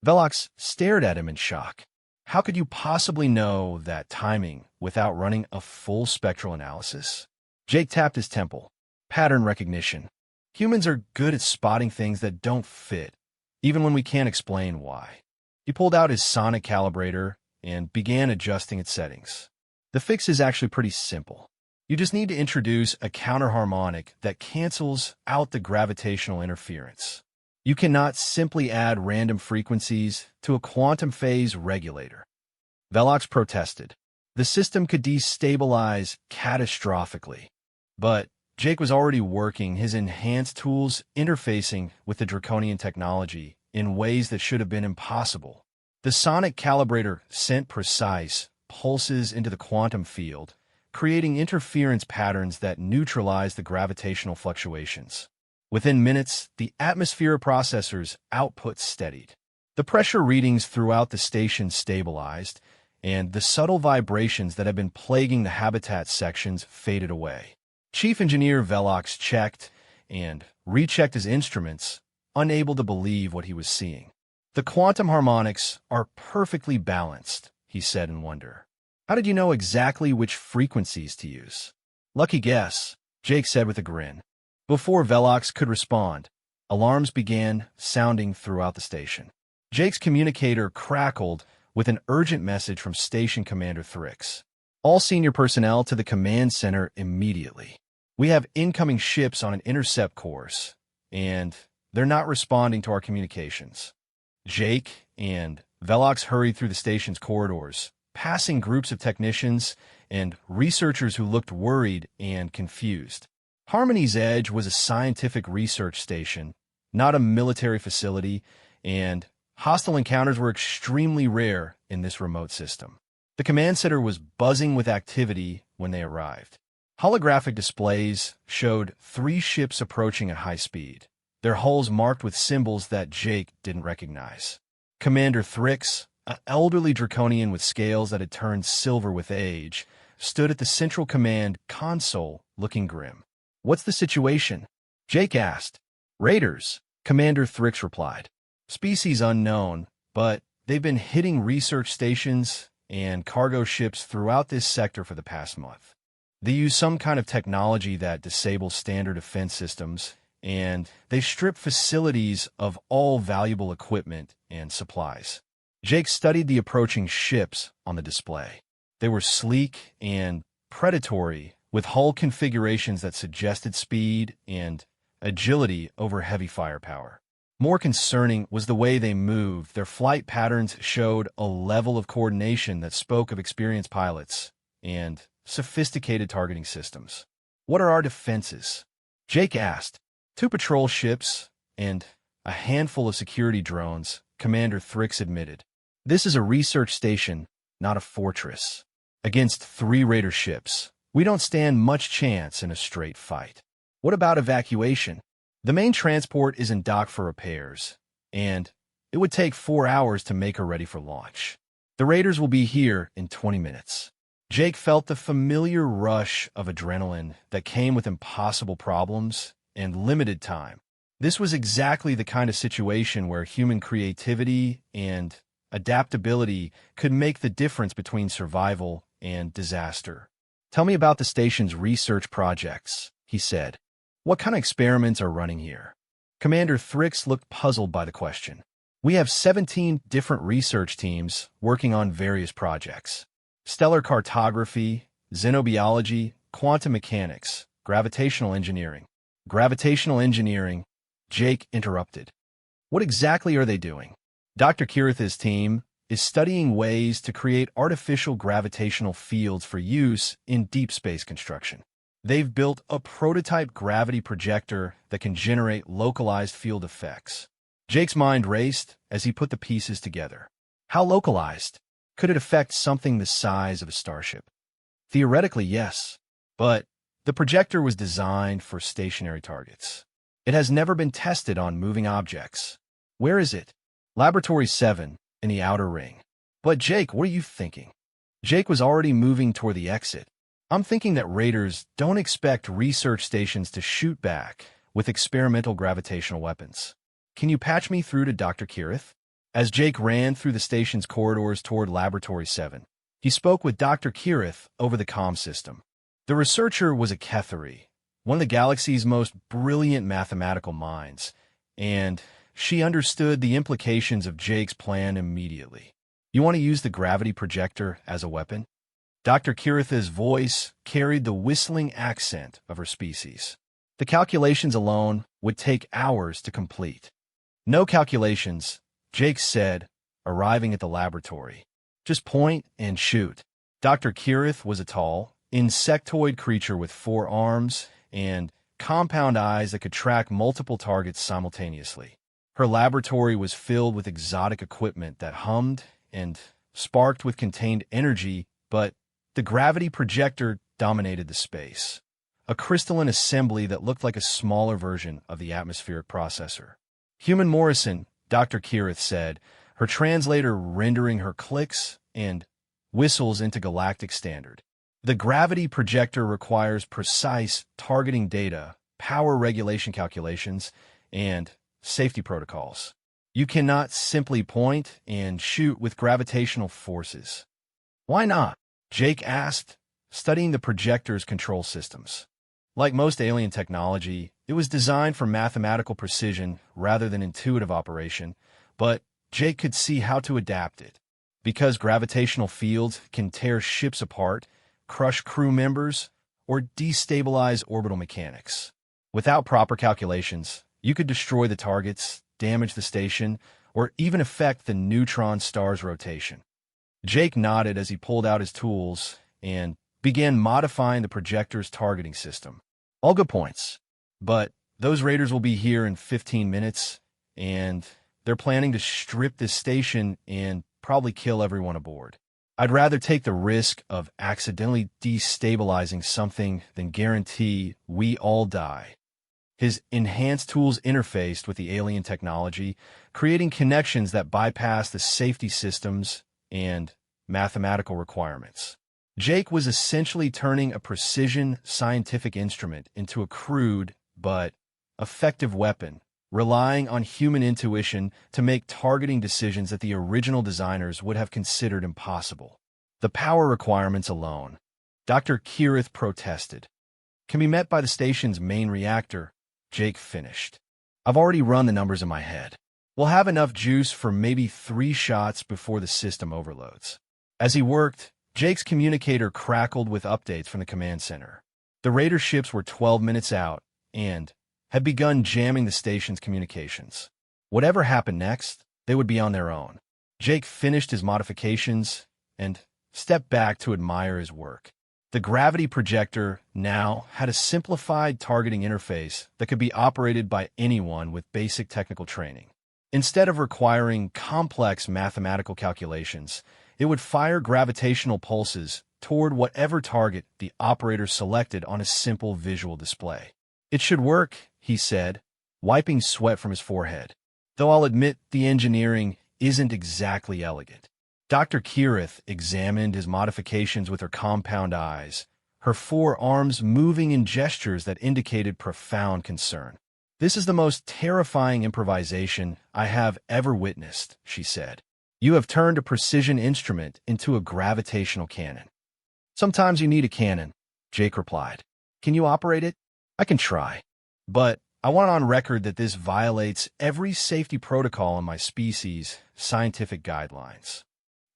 Velox stared at him in shock. How could you possibly know that timing without running a full spectral analysis? Jake tapped his temple. Pattern recognition. Humans are good at spotting things that don't fit, even when we can't explain why. He pulled out his sonic calibrator and began adjusting its settings. The fix is actually pretty simple. You just need to introduce a counterharmonic that cancels out the gravitational interference. You cannot simply add random frequencies to a quantum phase regulator. Velox protested. The system could destabilize catastrophically. But Jake was already working his enhanced tools interfacing with the draconian technology in ways that should have been impossible. The sonic calibrator sent precise pulses into the quantum field, creating interference patterns that neutralize the gravitational fluctuations. Within minutes, the atmosphere processor's output steadied. The pressure readings throughout the station stabilized, and the subtle vibrations that had been plaguing the habitat sections faded away. Chief Engineer Velox checked and rechecked his instruments, unable to believe what he was seeing. The quantum harmonics are perfectly balanced, he said in wonder. How did you know exactly which frequencies to use? Lucky guess, Jake said with a grin. Before Velox could respond, alarms began sounding throughout the station. Jake's communicator crackled with an urgent message from Station Commander Thrix. All senior personnel to the command center immediately. We have incoming ships on an intercept course, and they're not responding to our communications. Jake and Velox hurried through the station's corridors, passing groups of technicians and researchers who looked worried and confused. Harmony's Edge was a scientific research station, not a military facility, and hostile encounters were extremely rare in this remote system. The command center was buzzing with activity when they arrived. Holographic displays showed 3 ships approaching at high speed, their hulls marked with symbols that Jake didn't recognize. Commander Thrix, an elderly draconian with scales that had turned silver with age, stood at the central command console looking grim. What's the situation? Jake asked. Raiders, Commander Thrix replied. Species unknown, but they've been hitting research stations and cargo ships throughout this sector for the past month. They use some kind of technology that disables standard defense systems, and they strip facilities of all valuable equipment and supplies. Jake studied the approaching ships on the display. They were sleek and predatory, with hull configurations that suggested speed and agility over heavy firepower. More concerning was the way they moved. Their flight patterns showed a level of coordination that spoke of experienced pilots and sophisticated targeting systems. What are our defenses? Jake asked. 2 patrol ships and a handful of security drones, Commander Thrix admitted. This is a research station, not a fortress. Against 3 raider ships, we don't stand much chance in a straight fight. What about evacuation? The main transport is in dock for repairs, and it would take 4 hours to make her ready for launch. The raiders will be here in 20 minutes. Jake felt the familiar rush of adrenaline that came with impossible problems and limited time. This was exactly the kind of situation where human creativity and adaptability could make the difference between survival and disaster. "Tell me about the station's research projects," he said. "What kind of experiments are running here?" Commander Thrix looked puzzled by the question. "We have 17 different research teams working on various projects. Stellar cartography, xenobiology, quantum mechanics, gravitational engineering." "Gravitational engineering," Jake interrupted. "What exactly are they doing?" "Dr. Kirith's team is studying ways to create artificial gravitational fields for use in deep space construction. They've built a prototype gravity projector that can generate localized field effects." Jake's mind raced as he put the pieces together. How localized? Could it affect something the size of a starship? Theoretically, yes, but the projector was designed for stationary targets. It has never been tested on moving objects. "Where is it?" "Laboratory 7, in the outer ring." "But Jake, what are you thinking?" Jake was already moving toward the exit. "I'm thinking that raiders don't expect research stations to shoot back with experimental gravitational weapons. Can you patch me through to Dr. Kirith?" As Jake ran through the station's corridors toward Laboratory 7, he spoke with Dr. Kirith over the comm system. The researcher was a Kethari, one of the galaxy's most brilliant mathematical minds, and she understood the implications of Jake's plan immediately. "You want to use the gravity projector as a weapon?" Dr. Kirith's voice carried the whistling accent of her species. "The calculations alone would take hours to complete." "No calculations," Jake said, arriving at the laboratory. "Just point and shoot." Dr. Kirith was a tall, insectoid creature with 4 arms and compound eyes that could track multiple targets simultaneously. Her laboratory was filled with exotic equipment that hummed and sparked with contained energy, but the gravity projector dominated the space, a crystalline assembly that looked like a smaller version of the atmospheric processor. "Human Morrison," Dr. Kirith said, her translator rendering her clicks and whistles into galactic standard. "The gravity projector requires precise targeting data, power regulation calculations, and safety protocols. You cannot simply point and shoot with gravitational forces." "Why not?" Jake asked, studying the projector's control systems. Like most alien technology, it was designed for mathematical precision rather than intuitive operation, but Jake could see how to adapt it. Because gravitational fields can tear ships apart, crush crew members, or destabilize orbital mechanics. Without proper calculations, you could destroy the targets, damage the station, or even affect the neutron star's rotation. Jake nodded as he pulled out his tools and began modifying the projector's targeting system. "All good points, but those raiders will be here in 15 minutes, and they're planning to strip this station and probably kill everyone aboard. I'd rather take the risk of accidentally destabilizing something than guarantee we all die." His enhanced tools interfaced with the alien technology, creating connections that bypass the safety systems and mathematical requirements. Jake was essentially turning a precision scientific instrument into a crude but effective weapon, relying on human intuition to make targeting decisions that the original designers would have considered impossible. "The power requirements alone," Dr. Kirith protested, "can be met by the station's main reactor," Jake finished. "I've already run the numbers in my head. We'll have enough juice for maybe 3 shots before the system overloads." As he worked, Jake's communicator crackled with updates from the command center. The raider ships were 12 minutes out and had begun jamming the station's communications. Whatever happened next, they would be on their own. Jake finished his modifications and stepped back to admire his work. The gravity projector now had a simplified targeting interface that could be operated by anyone with basic technical training. Instead of requiring complex mathematical calculations, it would fire gravitational pulses toward whatever target the operator selected on a simple visual display. "It should work," he said, wiping sweat from his forehead. "Though I'll admit the engineering isn't exactly elegant." Dr. Kirith examined his modifications with her compound eyes, her four arms moving in gestures that indicated profound concern. "This is the most terrifying improvisation I have ever witnessed," she said. "You have turned a precision instrument into a gravitational cannon." "Sometimes you need a cannon," Jake replied. "Can you operate it?" "I can try. But I want on record that this violates every safety protocol in my species' scientific guidelines."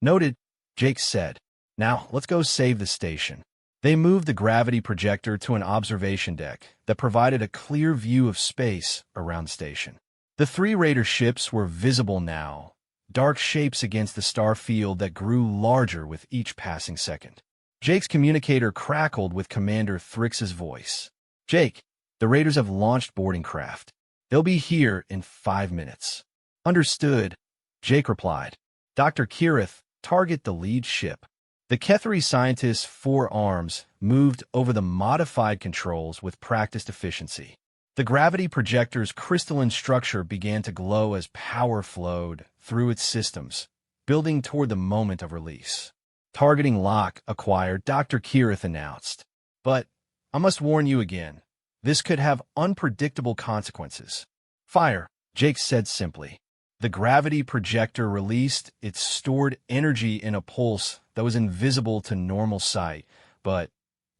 "Noted," Jake said. "Now, let's go save the station." They moved the gravity projector to an observation deck that provided a clear view of space around the station. The three Raider ships were visible now, dark shapes against the star field that grew larger with each passing second. Jake's communicator crackled with Commander Thrix's voice. "Jake, the Raiders have launched boarding craft. They'll be here in 5 minutes." "Understood," Jake replied. "Dr. Kirith, target the lead ship." The Kethari scientist's four arms moved over the modified controls with practiced efficiency. The gravity projector's crystalline structure began to glow as power flowed through its systems, building toward the moment of release. "Targeting lock acquired," Dr. Kirith announced. "But I must warn you again, this could have unpredictable consequences." "Fire," Jake said simply. The gravity projector released its stored energy in a pulse that was invisible to normal sight, but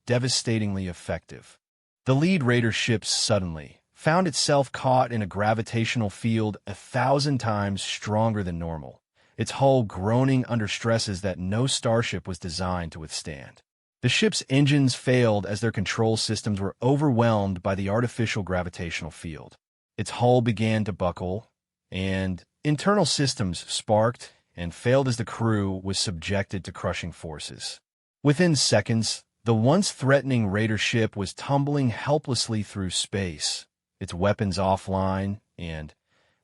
devastatingly effective. The lead Raider ship suddenly found itself caught in a gravitational field 1,000 times stronger than normal, its hull groaning under stresses that no starship was designed to withstand. The ship's engines failed as their control systems were overwhelmed by the artificial gravitational field. Its hull began to buckle, and internal systems sparked and failed as the crew was subjected to crushing forces. Within seconds, the once threatening Raider ship was tumbling helplessly through space, its weapons offline, and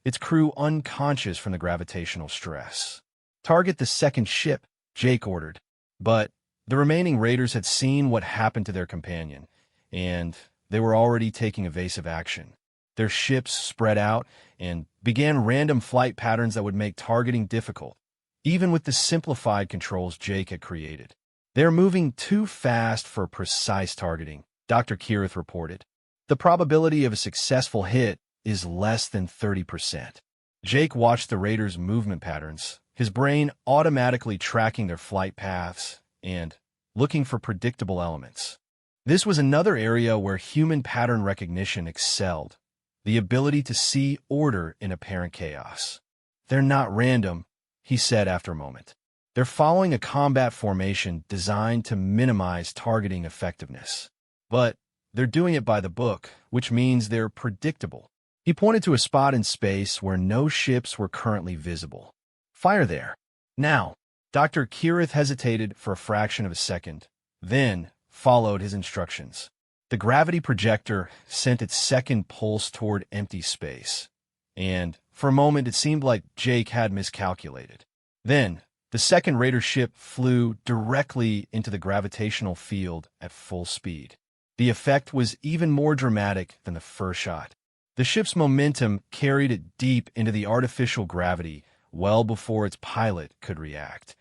its crew unconscious from the gravitational stress. "Target the second ship," Jake ordered. But the remaining Raiders had seen what happened to their companion, and they were already taking evasive action. Their ships spread out and began random flight patterns that would make targeting difficult, even with the simplified controls Jake had created. "They're moving too fast for precise targeting," Dr. Kirith reported. "The probability of a successful hit is less than 30%. Jake watched the Raiders' movement patterns, his brain automatically tracking their flight paths and looking for predictable elements. This was another area where human pattern recognition excelled, the ability to see order in apparent chaos. "They're not random," he said after a moment. "They're following a combat formation designed to minimize targeting effectiveness. But they're doing it by the book, which means they're predictable." He pointed to a spot in space where no ships were currently visible. "Fire there. Now." Dr. Kirith hesitated for a fraction of a second, then followed his instructions. The gravity projector sent its second pulse toward empty space, and for a moment it seemed like Jake had miscalculated. Then, the second Raider ship flew directly into the gravitational field at full speed. The effect was even more dramatic than the first shot. The ship's momentum carried it deep into the artificial gravity well before its pilot could react,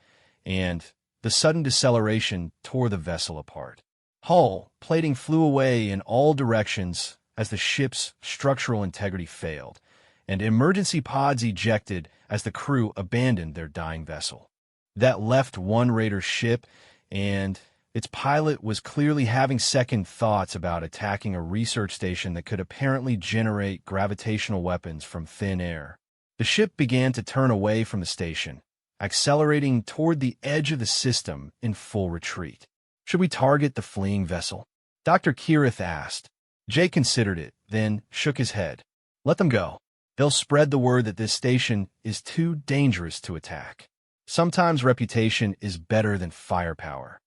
and the sudden deceleration tore the vessel apart. Hull plating flew away in all directions as the ship's structural integrity failed, and emergency pods ejected as the crew abandoned their dying vessel. That left one Raider ship, and its pilot was clearly having second thoughts about attacking a research station that could apparently generate gravitational weapons from thin air. The ship began to turn away from the station, accelerating toward the edge of the system in full retreat. "Should we target the fleeing vessel?" Dr. Kirith asked. Jake considered it, then shook his head. "Let them go. They'll spread the word that this station is too dangerous to attack. Sometimes reputation is better than firepower."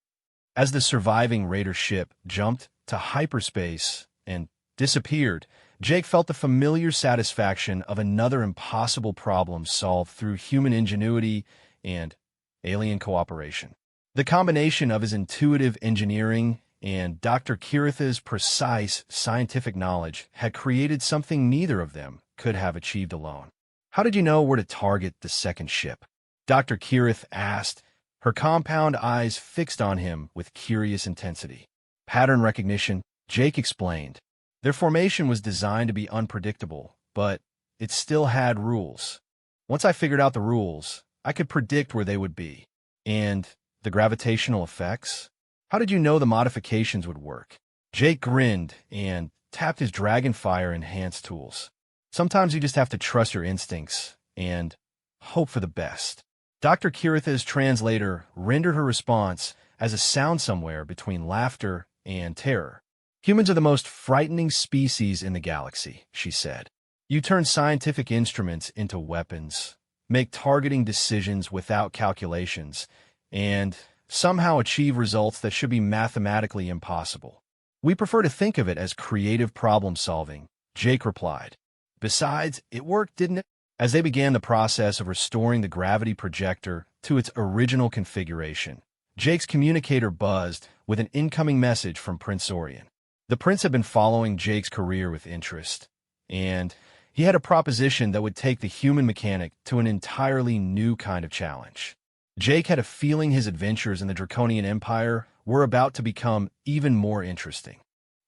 As the surviving Raider ship jumped to hyperspace and disappeared, Jake felt the familiar satisfaction of another impossible problem solved through human ingenuity and alien cooperation. The combination of his intuitive engineering and Dr. Kirith's precise scientific knowledge had created something neither of them could have achieved alone. "How did you know where to target the second ship?" Dr. Kirith asked, her compound eyes fixed on him with curious intensity. Pattern recognition, Jake explained. Their formation was designed to be unpredictable, but it still had rules. Once I figured out the rules, I could predict where they would be. And the gravitational effects? How did you know the modifications would work? Jake grinned and tapped his Dragonfire enhanced tools. Sometimes you just have to trust your instincts and hope for the best. Dr. Kiritha's translator rendered her response as a sound somewhere between laughter and terror. Humans are the most frightening species in the galaxy, she said. You turn scientific instruments into weapons, make targeting decisions without calculations, and somehow achieve results that should be mathematically impossible. We prefer to think of it as creative problem-solving, Jake replied. Besides, it worked, didn't it? As they began the process of restoring the gravity projector to its original configuration, Jake's communicator buzzed with an incoming message from Prince Zorian. The prince had been following Jake's career with interest, and he had a proposition that would take the human mechanic to an entirely new kind of challenge. Jake had a feeling his adventures in the Draconian Empire were about to become even more interesting.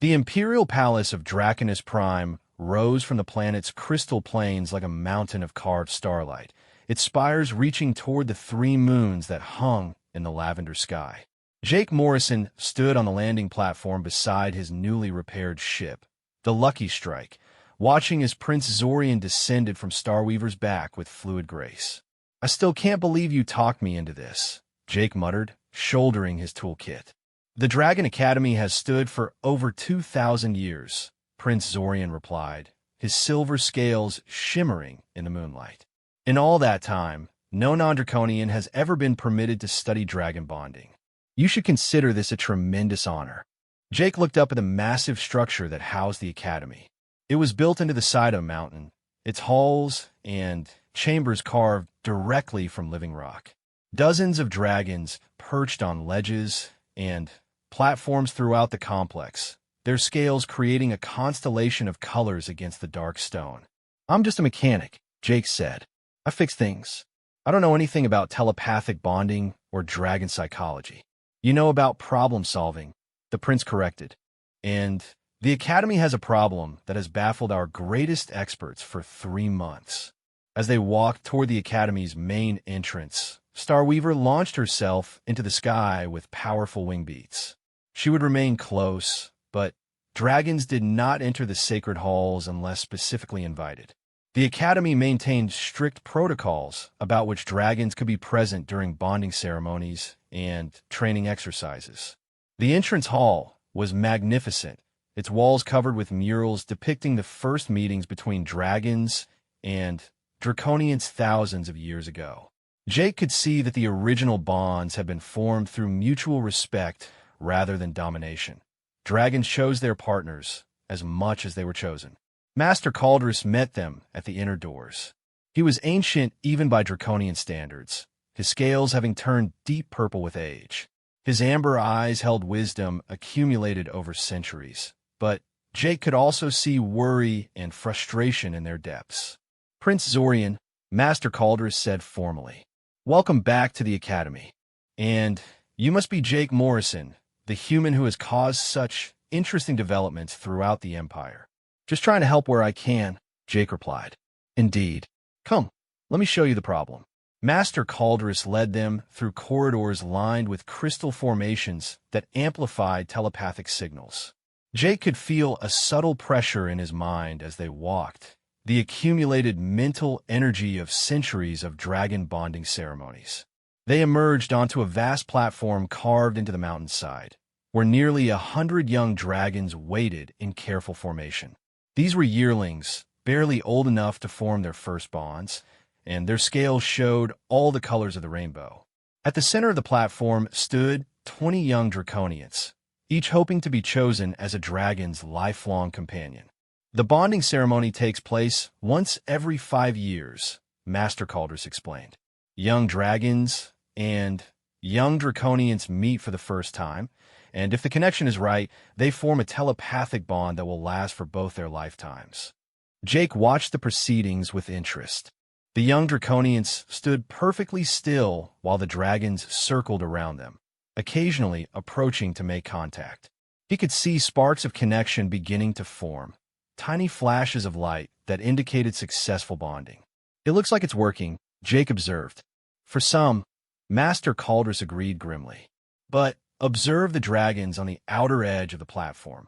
The Imperial Palace of Draconus Prime rose from the planet's crystal plains like a mountain of carved starlight, its spires reaching toward the 3 moons that hung in the lavender sky. Jake Morrison stood on the landing platform beside his newly repaired ship, the Lucky Strike, watching as Prince Zorian descended from Starweaver's back with fluid grace. I still can't believe you talked me into this, Jake muttered, shouldering his toolkit. The Dragon Academy has stood for over 2,000 years, Prince Zorian replied, his silver scales shimmering in the moonlight. In all that time, no non-Draconian has ever been permitted to study dragon bonding. You should consider this a tremendous honor. Jake looked up at the massive structure that housed the academy. It was built into the side of a mountain, its halls and chambers carved directly from living rock. Dozens of dragons perched on ledges and platforms throughout the complex, their scales creating a constellation of colors against the dark stone. I'm just a mechanic, Jake said. I fix things. I don't know anything about telepathic bonding or dragon psychology. You know about problem solving, the prince corrected. And the academy has a problem that has baffled our greatest experts for 3 months. As they walked toward the academy's main entrance, Starweaver launched herself into the sky with powerful wing beats. She would remain close, but dragons did not enter the sacred halls unless specifically invited. The Academy maintained strict protocols about which dragons could be present during bonding ceremonies and training exercises. The entrance hall was magnificent, its walls covered with murals depicting the first meetings between dragons and Draconians thousands of years ago. Jake could see that the original bonds had been formed through mutual respect rather than domination. Dragons chose their partners as much as they were chosen. Master Caldrus met them at the inner doors. He was ancient even by Draconian standards, his scales having turned deep purple with age. His amber eyes held wisdom accumulated over centuries, but Jake could also see worry and frustration in their depths. Prince Zorian, Master Caldrus said formally, "Welcome back to the Academy. And you must be Jake Morrison, the human who has caused such interesting developments throughout the Empire." "Just trying to help where I can," Jake replied. "Indeed. Come, let me show you the problem." Master Caldrus led them through corridors lined with crystal formations that amplified telepathic signals. Jake could feel a subtle pressure in his mind as they walked, the accumulated mental energy of centuries of dragon bonding ceremonies. They emerged onto a vast platform carved into the mountainside, where nearly 100 young dragons waited in careful formation. These were yearlings, barely old enough to form their first bonds, and their scales showed all the colors of the rainbow. At the center of the platform stood 20 young Draconians, each hoping to be chosen as a dragon's lifelong companion. The bonding ceremony takes place once every 5 years, Master Caldrus explained. Young dragons and young Draconians meet for the first time, and if the connection is right, they form a telepathic bond that will last for both their lifetimes. Jake watched the proceedings with interest. The young Draconians stood perfectly still while the dragons circled around them, occasionally approaching to make contact. He could see sparks of connection beginning to form, tiny flashes of light that indicated successful bonding. It looks like it's working, Jake observed. For some, Master Caldrus agreed grimly. But observe the dragons on the outer edge of the platform.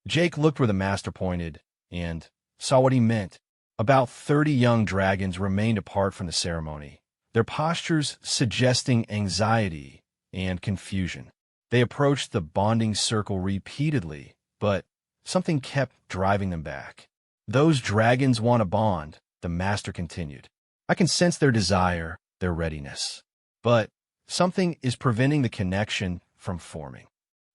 Jake looked where the master pointed and saw what he meant. About 30 young dragons remained apart from the ceremony, their postures suggesting anxiety and confusion. They approached the bonding circle repeatedly, but something kept driving them back. Those dragons want to bond, the master continued. I can sense their desire, their readiness. But something is preventing the connection from forming.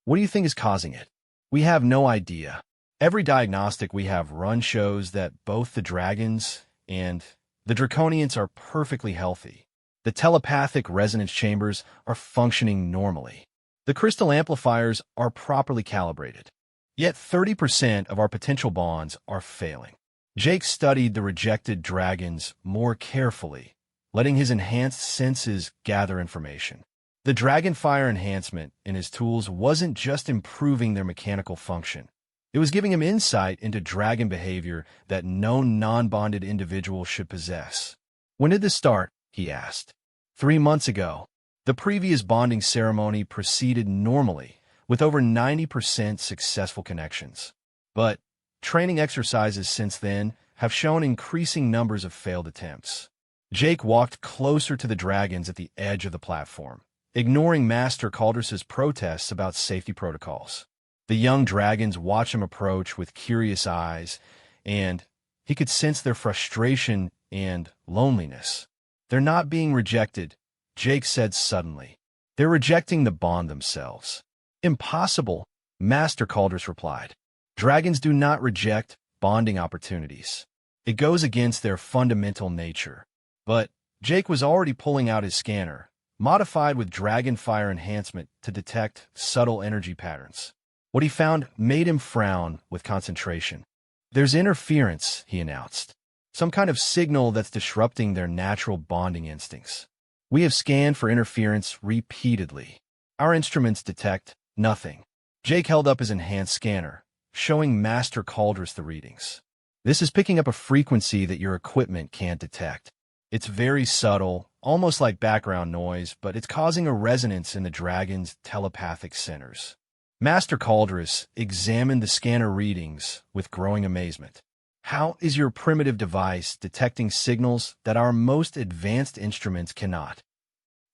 What do you think is causing it? We have no idea. Every diagnostic we have run shows that both the dragons and the Draconians are perfectly healthy. The telepathic resonance chambers are functioning normally. The crystal amplifiers are properly calibrated. Yet 30% of our potential bonds are failing. Jake studied the rejected dragons more carefully, letting his enhanced senses gather information. The Dragonfire enhancement in his tools wasn't just improving their mechanical function. It was giving him insight into dragon behavior that no non-bonded individual should possess. When did this start? He asked. 3 months ago. The previous bonding ceremony proceeded normally, with over 90% successful connections. But training exercises since then have shown increasing numbers of failed attempts. Jake walked closer to the dragons at the edge of the platform, ignoring Master Caldrus's protests about safety protocols. The young dragons watched him approach with curious eyes, and he could sense their frustration and loneliness. They're not being rejected, Jake said suddenly. They're rejecting the bond themselves. Impossible, Master Caldrus replied. Dragons do not reject bonding opportunities. It goes against their fundamental nature. But Jake was already pulling out his scanner, modified with Dragonfire enhancement to detect subtle energy patterns. What he found made him frown with concentration. There's interference, he announced. Some kind of signal that's disrupting their natural bonding instincts. We have scanned for interference repeatedly. Our instruments detect nothing. Jake held up his enhanced scanner, showing Master Caldrus the readings. This is picking up a frequency that your equipment can't detect. It's very subtle, almost like background noise, but it's causing a resonance in the dragon's telepathic centers. Master Caldrus examined the scanner readings with growing amazement. How is your primitive device detecting signals that our most advanced instruments cannot?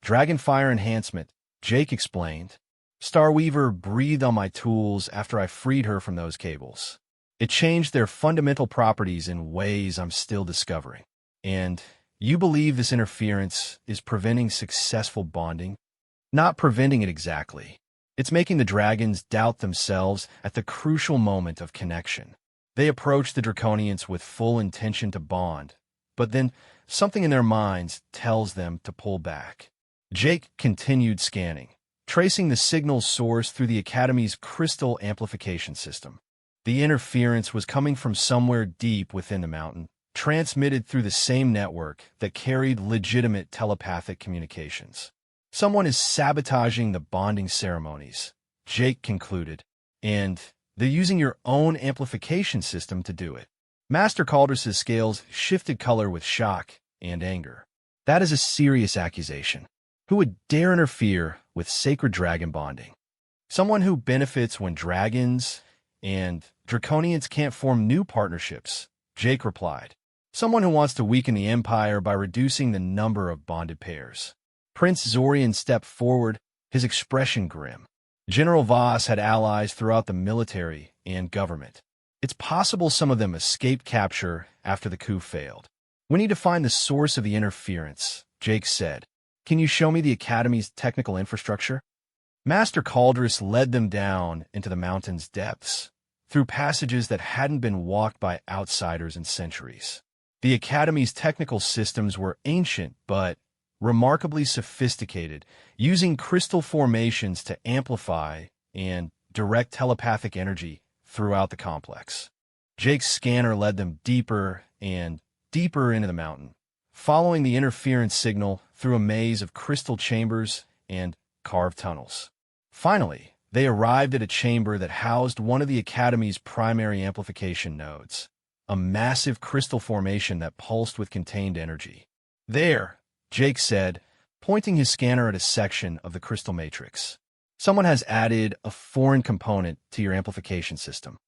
Dragonfire enhancement, Jake explained. Starweaver breathed on my tools after I freed her from those cables. It changed their fundamental properties in ways I'm still discovering. And you believe this interference is preventing successful bonding? Not preventing it exactly. It's making the dragons doubt themselves at the crucial moment of connection. They approach the Draconians with full intention to bond, but then something in their minds tells them to pull back. Jake continued scanning, tracing the signal's source through the Academy's crystal amplification system. The interference was coming from somewhere deep within the mountain, transmitted through the same network that carried legitimate telepathic communications. Someone is sabotaging the bonding ceremonies, Jake concluded, and they're using your own amplification system to do it. Master Caldrus's scales shifted color with shock and anger. That is a serious accusation. Who would dare interfere with sacred dragon bonding? Someone who benefits when dragons and Draconians can't form new partnerships, Jake replied. Someone who wants to weaken the Empire by reducing the number of bonded pairs. Prince Zorian stepped forward, his expression grim. General Voss had allies throughout the military and government. It's possible some of them escaped capture after the coup failed. We need to find the source of the interference, Jake said. Can you show me the Academy's technical infrastructure? Master Caldrus led them down into the mountain's depths, through passages that hadn't been walked by outsiders in centuries. The Academy's technical systems were ancient but remarkably sophisticated, using crystal formations to amplify and direct telepathic energy throughout the complex. Jake's scanner led them deeper and deeper into the mountain, following the interference signal through a maze of crystal chambers and carved tunnels. Finally, they arrived at a chamber that housed one of the Academy's primary amplification nodes, a massive crystal formation that pulsed with contained energy. "There," Jake said, pointing his scanner at a section of the crystal matrix. "Someone has added a foreign component to your amplification system."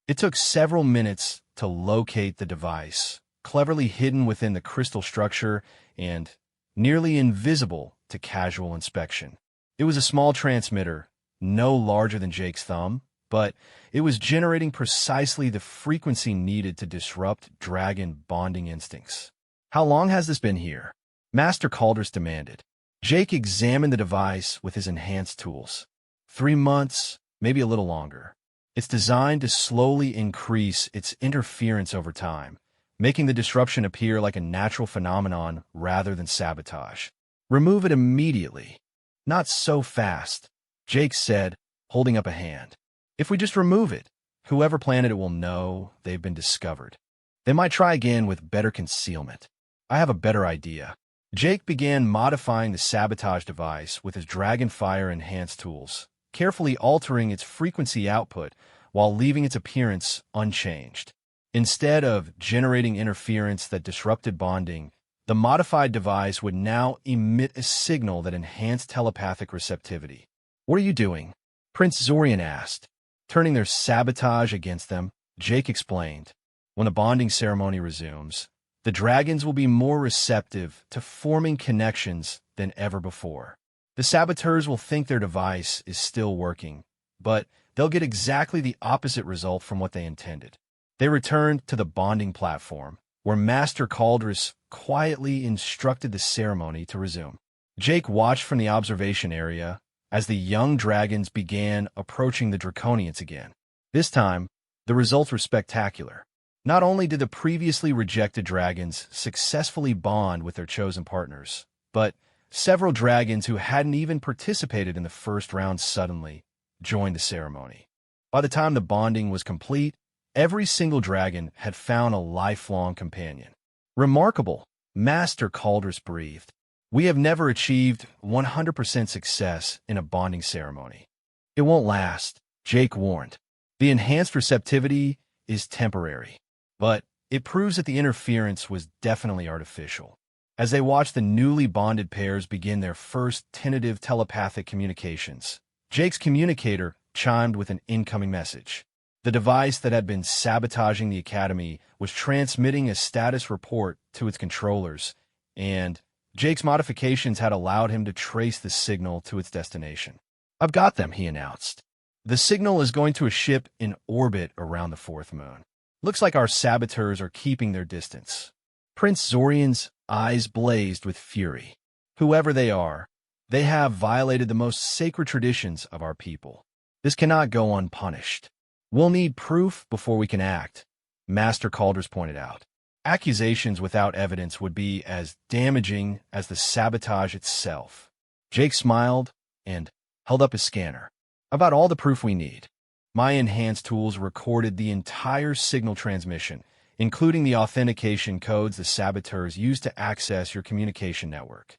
It took several minutes to locate the device, cleverly hidden within the crystal structure and nearly invisible to casual inspection. It was a small transmitter, no larger than Jake's thumb, but it was generating precisely the frequency needed to disrupt dragon bonding instincts. "How long has this been here?" Master Caldrus demanded. Jake examined the device with his enhanced tools. 3 months, maybe a little longer. It's designed to slowly increase its interference over time, making the disruption appear like a natural phenomenon rather than sabotage. "Remove it immediately." "Not so fast," Jake said, holding up a hand. "If we just remove it, whoever planted it will know they've been discovered. They might try again with better concealment. I have a better idea." Jake began modifying the sabotage device with his Dragonfire enhanced tools, carefully altering its frequency output while leaving its appearance unchanged. Instead of generating interference that disrupted bonding, the modified device would now emit a signal that enhanced telepathic receptivity. "What are you doing?" Prince Zorian asked. Turning their sabotage against them, Jake explained. "When the bonding ceremony resumes, the dragons will be more receptive to forming connections than ever before. The saboteurs will think their device is still working, but they'll get exactly the opposite result from what they intended." They returned to the bonding platform, where Master Caldrus quietly instructed the ceremony to resume. Jake watched from the observation area as the young dragons began approaching the Draconians again. This time, the results were spectacular. Not only did the previously rejected dragons successfully bond with their chosen partners, but several dragons who hadn't even participated in the first round suddenly joined the ceremony. By the time the bonding was complete, every single dragon had found a lifelong companion. "Remarkable," Master Caldrus breathed. "We have never achieved 100% success in a bonding ceremony." "It won't last," Jake warned. "The enhanced receptivity is temporary, but it proves that the interference was definitely artificial." As they watched the newly bonded pairs begin their first tentative telepathic communications, Jake's communicator chimed with an incoming message. The device that had been sabotaging the Academy was transmitting a status report to its controllers, and Jake's modifications had allowed him to trace the signal to its destination. "I've got them," he announced. "The signal is going to a ship in orbit around the fourth moon. Looks like our saboteurs are keeping their distance." Prince Zorian's eyes blazed with fury. "Whoever they are, they have violated the most sacred traditions of our people. This cannot go unpunished. We'll need proof before we can act," Master Caldrus pointed out. "Accusations without evidence would be as damaging as the sabotage itself." Jake smiled and held up his scanner. "About all the proof we need. My enhanced tools recorded the entire signal transmission, including the authentication codes the saboteurs used to access your communication network."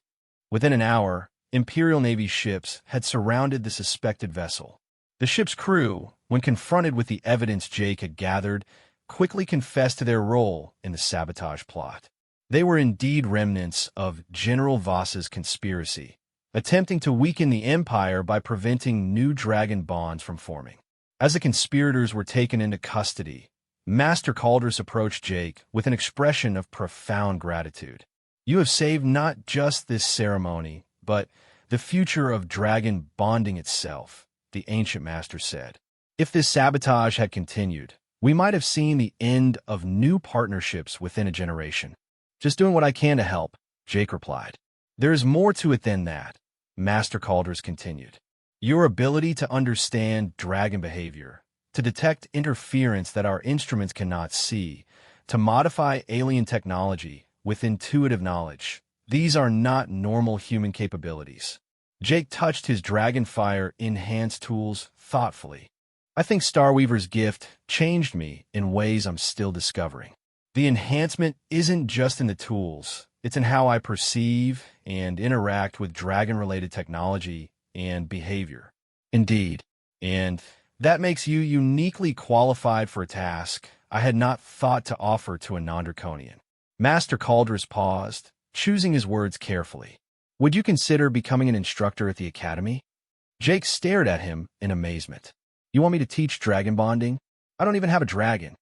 Within an hour, Imperial Navy ships had surrounded the suspected vessel. The ship's crew, when confronted with the evidence Jake had gathered, quickly confessed to their role in the sabotage plot. They were indeed remnants of General Voss's conspiracy, attempting to weaken the Empire by preventing new dragon bonds from forming. As the conspirators were taken into custody, Master Caldrus approached Jake with an expression of profound gratitude. "You have saved not just this ceremony, but the future of dragon bonding itself," the ancient master said. "If this sabotage had continued, we might have seen the end of new partnerships within a generation." "Just doing what I can to help," Jake replied. "There is more to it than that," Master Caldrus continued. "Your ability to understand dragon behavior, to detect interference that our instruments cannot see, to modify alien technology with intuitive knowledge. These are not normal human capabilities." Jake touched his Dragonfire enhanced tools thoughtfully. "I think Starweaver's gift changed me in ways I'm still discovering. The enhancement isn't just in the tools, It's in how I perceive and interact with dragon-related technology and behavior. Indeed. And that makes you uniquely qualified for a task I had not thought to offer to a non-draconian. Master Caldrus paused, choosing his words carefully. Would you consider becoming an instructor at the academy? Jake stared at him in amazement. You want me to teach dragon bonding? I don't even have a dragon.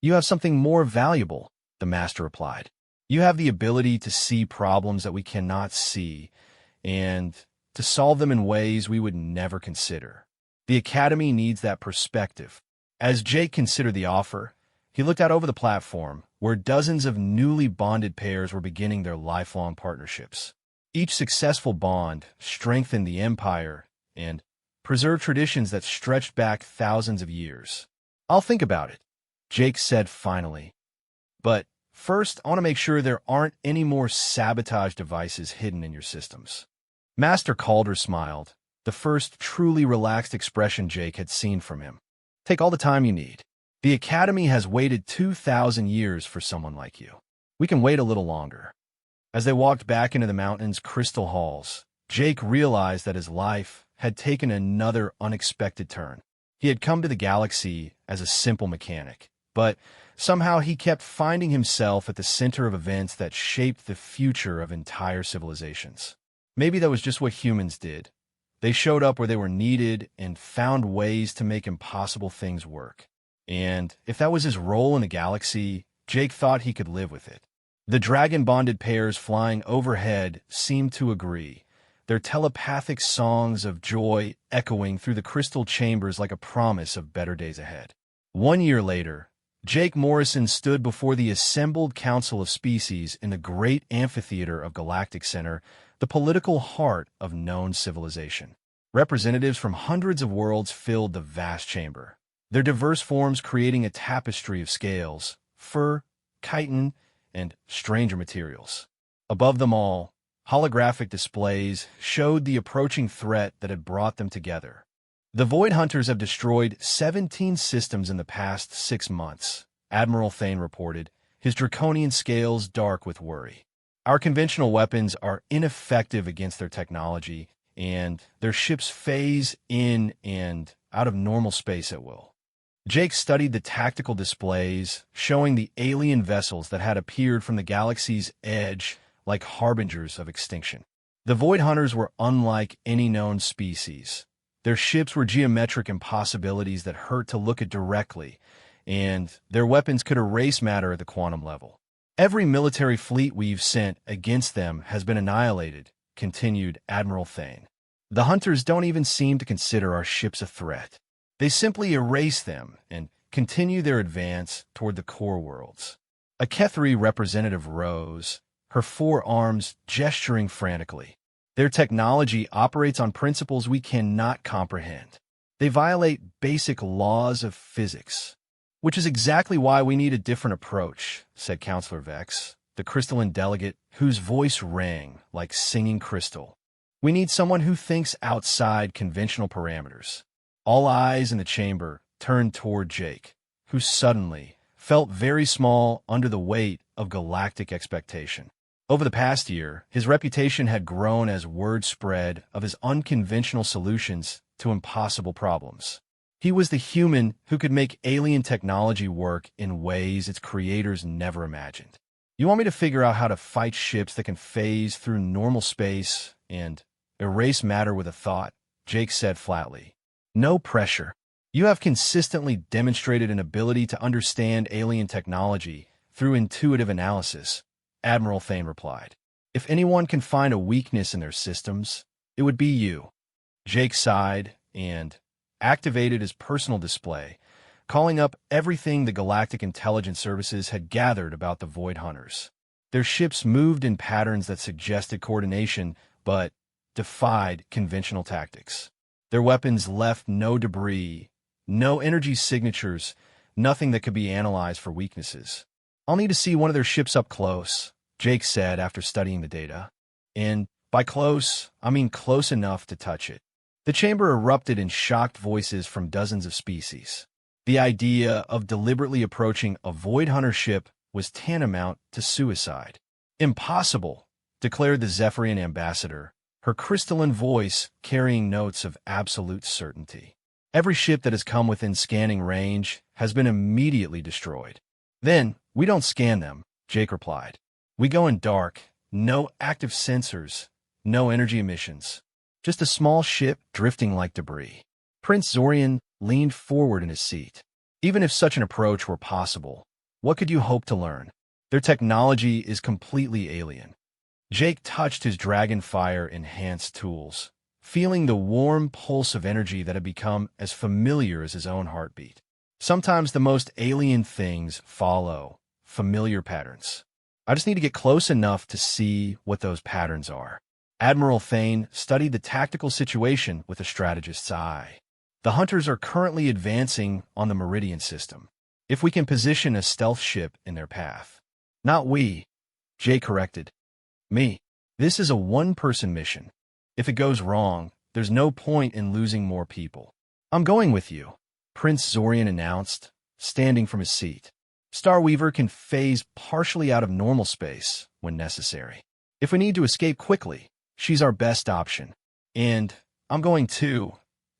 You have something more valuable, the master replied. You have the ability to see problems that we cannot see, and to solve them in ways we would never consider. The academy needs that perspective. As Jake considered the offer, he looked out over the platform, where dozens of newly bonded pairs were beginning their lifelong partnerships. Each successful bond strengthened the empire and preserved traditions that stretched back thousands of years. I'll think about it, Jake said finally. But first, I want to make sure there aren't any more sabotage devices hidden in your systems. Master Calder smiled, the first truly relaxed expression Jake had seen from him. Take all the time you need. The Academy has waited 2,000 years for someone like you. We can wait a little longer. As they walked back into the mountain's crystal halls, Jake realized that his life had taken another unexpected turn. He had come to the galaxy as a simple mechanic, but somehow he kept finding himself at the center of events that shaped the future of entire civilizations. Maybe that was just what humans did. They showed up where they were needed and found ways to make impossible things work. And if that was his role in the galaxy, Jake thought he could live with it. The dragon-bonded pairs flying overhead seemed to agree, their telepathic songs of joy echoing through the crystal chambers like a promise of better days ahead. 1 year later, Jake Morrison stood before the assembled Council of Species in the great amphitheater of Galactic Center, the political heart of known civilization. Representatives from hundreds of worlds filled the vast chamber, their diverse forms creating a tapestry of scales, fur, chitin, and stranger materials. Above them all, holographic displays showed the approaching threat that had brought them together. The Void Hunters have destroyed 17 systems in the past 6 months, Admiral Thane reported, his draconian scales dark with worry. Our conventional weapons are ineffective against their technology, and their ships phase in and out of normal space at will. Jake studied the tactical displays, showing the alien vessels that had appeared from the galaxy's edge like harbingers of extinction. The Void Hunters were unlike any known species. Their ships were geometric impossibilities that hurt to look at directly, and their weapons could erase matter at the quantum level. Every military fleet we've sent against them has been annihilated, continued Admiral Thane. The Hunters don't even seem to consider our ships a threat. They simply erase them and continue their advance toward the core worlds. A Kethri representative rose, her 4 arms gesturing frantically. Their technology operates on principles we cannot comprehend. They violate basic laws of physics, which is exactly why we need a different approach, said Counselor Vex, the crystalline delegate whose voice rang like singing crystal. We need someone who thinks outside conventional parameters. All eyes in the chamber turned toward Jake, who suddenly felt very small under the weight of galactic expectation. Over the past year, his reputation had grown as word spread of his unconventional solutions to impossible problems. He was the human who could make alien technology work in ways its creators never imagined. You want me to figure out how to fight ships that can phase through normal space and erase matter with a thought? Jake said flatly. No pressure. You have consistently demonstrated an ability to understand alien technology through intuitive analysis, Admiral Thane replied. If anyone can find a weakness in their systems, it would be you. Jake sighed and activated his personal display, calling up everything the Galactic Intelligence Services had gathered about the Void Hunters. Their ships moved in patterns that suggested coordination, but defied conventional tactics. Their weapons left no debris, no energy signatures, nothing that could be analyzed for weaknesses. I'll need to see one of their ships up close, Jake said after studying the data. And by close, I mean close enough to touch it. The chamber erupted in shocked voices from dozens of species. The idea of deliberately approaching a Void Hunter ship was tantamount to suicide. Impossible, declared the Zephyrian ambassador, her crystalline voice carrying notes of absolute certainty. Every ship that has come within scanning range has been immediately destroyed. Then, we don't scan them, Jake replied. We go in dark, no active sensors, no energy emissions. Just a small ship drifting like debris. Prince Zorian leaned forward in his seat. Even if such an approach were possible, what could you hope to learn? Their technology is completely alien. Jake touched his Dragonfire-enhanced tools, feeling the warm pulse of energy that had become as familiar as his own heartbeat. Sometimes the most alien things follow familiar patterns. I just need to get close enough to see what those patterns are. Admiral Thane studied the tactical situation with a strategist's eye. The hunters are currently advancing on the Meridian system. If we can position a stealth ship in their path. Not we, Jay corrected. Me. This is a one-person mission. If it goes wrong, there's no point in losing more people. I'm going with you, Prince Zorian announced, standing from his seat. Starweaver can phase partially out of normal space when necessary. If we need to escape quickly, she's our best option. And I'm going too,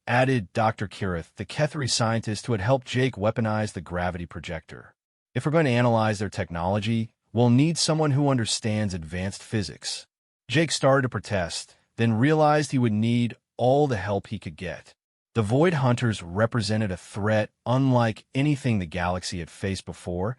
added Dr. Kirith, the Kethri scientist who had helped Jake weaponize the gravity projector. If we're going to analyze their technology, we'll need someone who understands advanced physics. Jake started to protest, then realized he would need all the help he could get. The Void Hunters represented a threat unlike anything the galaxy had faced before,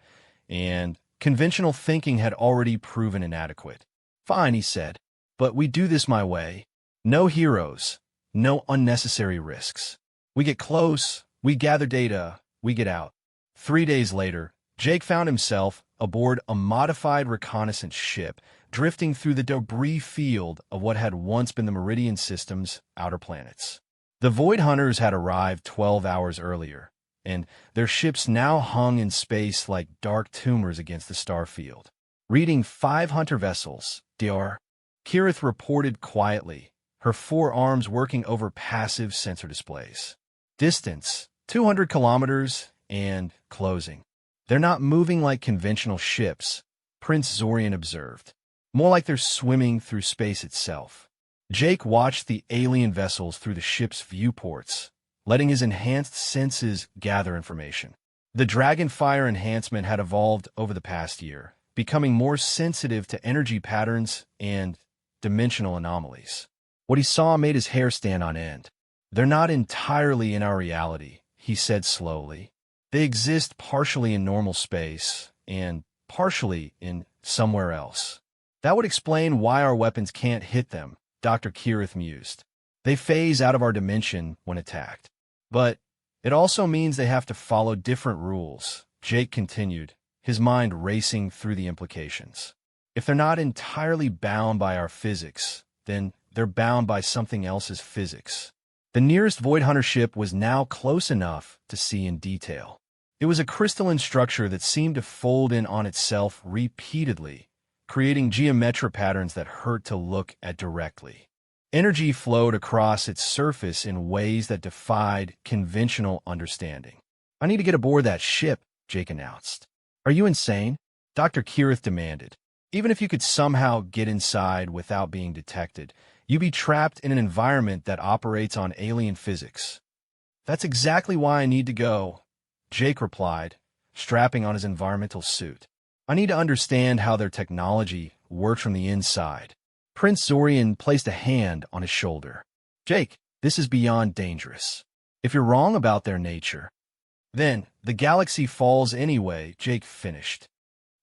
and conventional thinking had already proven inadequate. Fine, he said, but we do this my way. No heroes, no unnecessary risks. We get close, we gather data, we get out. 3 days later, Jake found himself aboard a modified reconnaissance ship drifting through the debris field of what had once been the Meridian System's outer planets. The Void Hunters had arrived 12 hours earlier, and their ships now hung in space like dark tumors against the star field. Reading 5 hunter vessels, Dr. Kirith reported quietly, her 4 arms working over passive sensor displays. Distance, 200 kilometers, and closing. They're not moving like conventional ships, Prince Zorian observed. More like they're swimming through space itself. Jake watched the alien vessels through the ship's viewports, letting his enhanced senses gather information. The Dragonfire enhancement had evolved over the past year, becoming more sensitive to energy patterns and dimensional anomalies. What he saw made his hair stand on end. They're not entirely in our reality, he said slowly. They exist partially in normal space and partially in somewhere else. That would explain why our weapons can't hit them, Dr. Kirith mused. They phase out of our dimension when attacked. But it also means they have to follow different rules, Jake continued, his mind racing through the implications. If they're not entirely bound by our physics, then they're bound by something else's physics. The nearest Void Hunter ship was now close enough to see in detail. It was a crystalline structure that seemed to fold in on itself repeatedly, creating geometric patterns that hurt to look at directly. Energy flowed across its surface in ways that defied conventional understanding. I need to get aboard that ship, Jake announced. Are you insane? Dr. Kirith demanded. Even if you could somehow get inside without being detected, you'd be trapped in an environment that operates on alien physics. That's exactly why I need to go, Jake replied, strapping on his environmental suit. I need to understand how their technology works from the inside. Prince Zorian placed a hand on his shoulder. Jake, this is beyond dangerous. If you're wrong about their nature, then the galaxy falls anyway, Jake finished.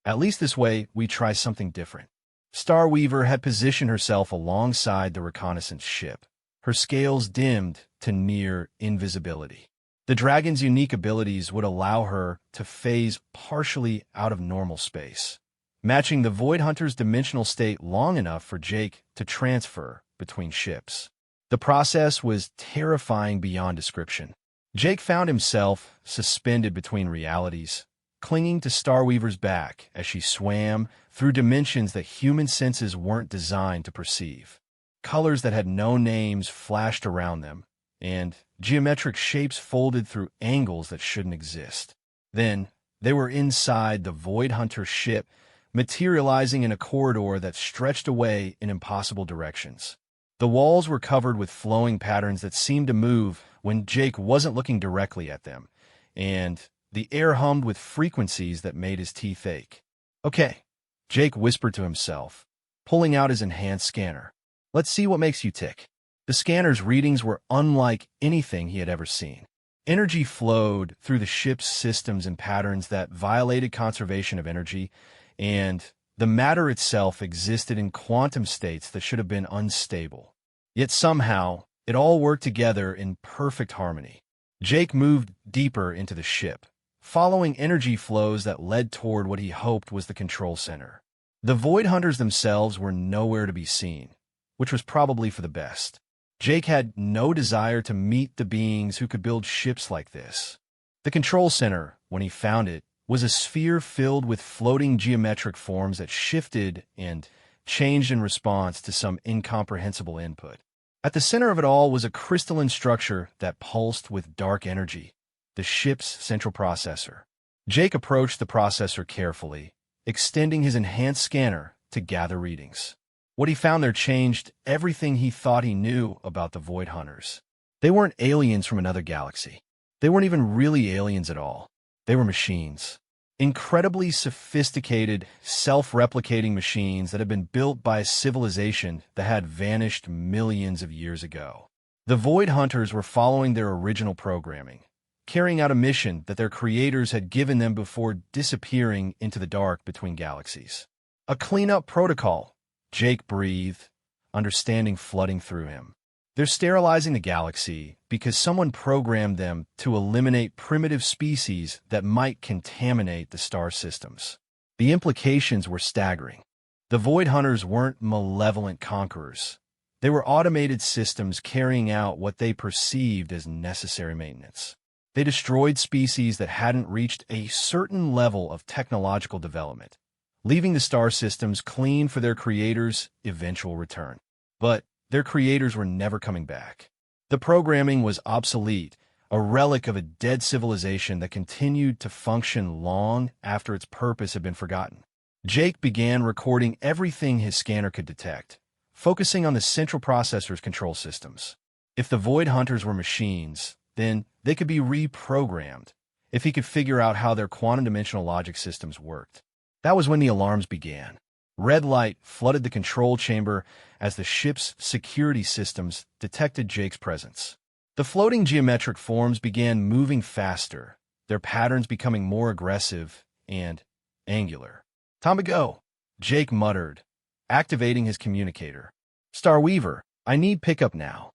At least this way, we try something different. Starweaver had positioned herself alongside the reconnaissance ship, her scales dimmed to near invisibility. The dragon's unique abilities would allow her to phase partially out of normal space, matching the Void Hunter's dimensional state long enough for Jake to transfer between ships. The process was terrifying beyond description. Jake found himself suspended between realities, clinging to Starweaver's back as she swam through dimensions that human senses weren't designed to perceive. Colors that had no names flashed around them, and geometric shapes folded through angles that shouldn't exist. Then, they were inside the Void Hunter ship materializing in a corridor that stretched away in impossible directions. The walls were covered with flowing patterns that seemed to move when Jake wasn't looking directly at them, and the air hummed with frequencies that made his teeth ache. "Okay," Jake whispered to himself, pulling out his enhanced scanner. "Let's see what makes you tick." The scanner's readings were unlike anything he had ever seen. Energy flowed through the ship's systems in patterns that violated conservation of energy, and the matter itself existed in quantum states that should have been unstable. Yet somehow, it all worked together in perfect harmony. Jake moved deeper into the ship, following energy flows that led toward what he hoped was the control center. The Void Hunters themselves were nowhere to be seen, which was probably for the best. Jake had no desire to meet the beings who could build ships like this. The control center, when he found it, was a sphere filled with floating geometric forms that shifted and changed in response to some incomprehensible input. At the center of it all was a crystalline structure that pulsed with dark energy, the ship's central processor. Jake approached the processor carefully, extending his enhanced scanner to gather readings. What he found there changed everything he thought he knew about the Void Hunters. They weren't aliens from another galaxy. They weren't even really aliens at all. They were machines. Incredibly sophisticated, self-replicating machines that had been built by a civilization that had vanished millions of years ago. The Void Hunters were following their original programming, carrying out a mission that their creators had given them before disappearing into the dark between galaxies. A cleanup protocol, Jake breathed, understanding flooding through him. They're sterilizing the galaxy because someone programmed them to eliminate primitive species that might contaminate the star systems. The implications were staggering. The Void Hunters weren't malevolent conquerors. They were automated systems carrying out what they perceived as necessary maintenance. They destroyed species that hadn't reached a certain level of technological development, leaving the star systems clean for their creators' eventual return. But their creators were never coming back. The programming was obsolete, a relic of a dead civilization that continued to function long after its purpose had been forgotten. Jake began recording everything his scanner could detect, focusing on the central processor's control systems. If the Void Hunters were machines, then they could be reprogrammed if he could figure out how their quantum dimensional logic systems worked. That was when the alarms began. Red light flooded the control chamber as the ship's security systems detected Jake's presence. The floating geometric forms began moving faster, their patterns becoming more aggressive and angular. "Time to go," Jake muttered, activating his communicator. "Starweaver, I need pickup now."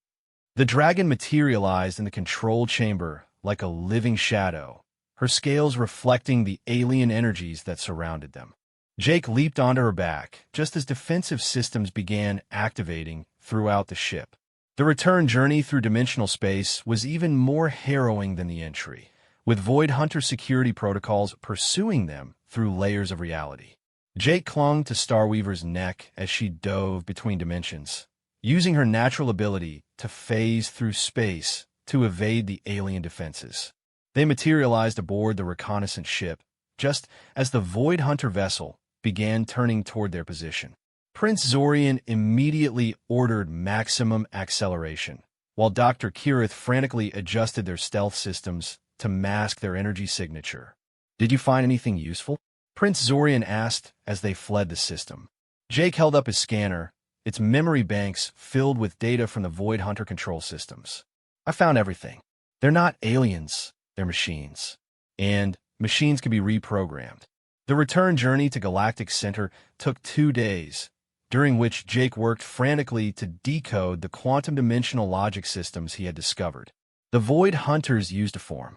The dragon materialized in the control chamber like a living shadow, her scales reflecting the alien energies that surrounded them. Jake leaped onto her back just as defensive systems began activating throughout the ship. The return journey through dimensional space was even more harrowing than the entry, with Void Hunter security protocols pursuing them through layers of reality. Jake clung to Starweaver's neck as she dove between dimensions, using her natural ability to phase through space to evade the alien defenses. They materialized aboard the reconnaissance ship just as the Void Hunter vessel began turning toward their position. Prince Zorian immediately ordered maximum acceleration, while Dr. Kirith frantically adjusted their stealth systems to mask their energy signature. "Did you find anything useful?" Prince Zorian asked as they fled the system. Jake held up his scanner, its memory banks filled with data from the Void Hunter control systems. "I found everything. They're not aliens, they're machines. And machines can be reprogrammed." The return journey to Galactic Center took 2 days, during which Jake worked frantically to decode the quantum dimensional logic systems he had discovered. The Void Hunters used a form.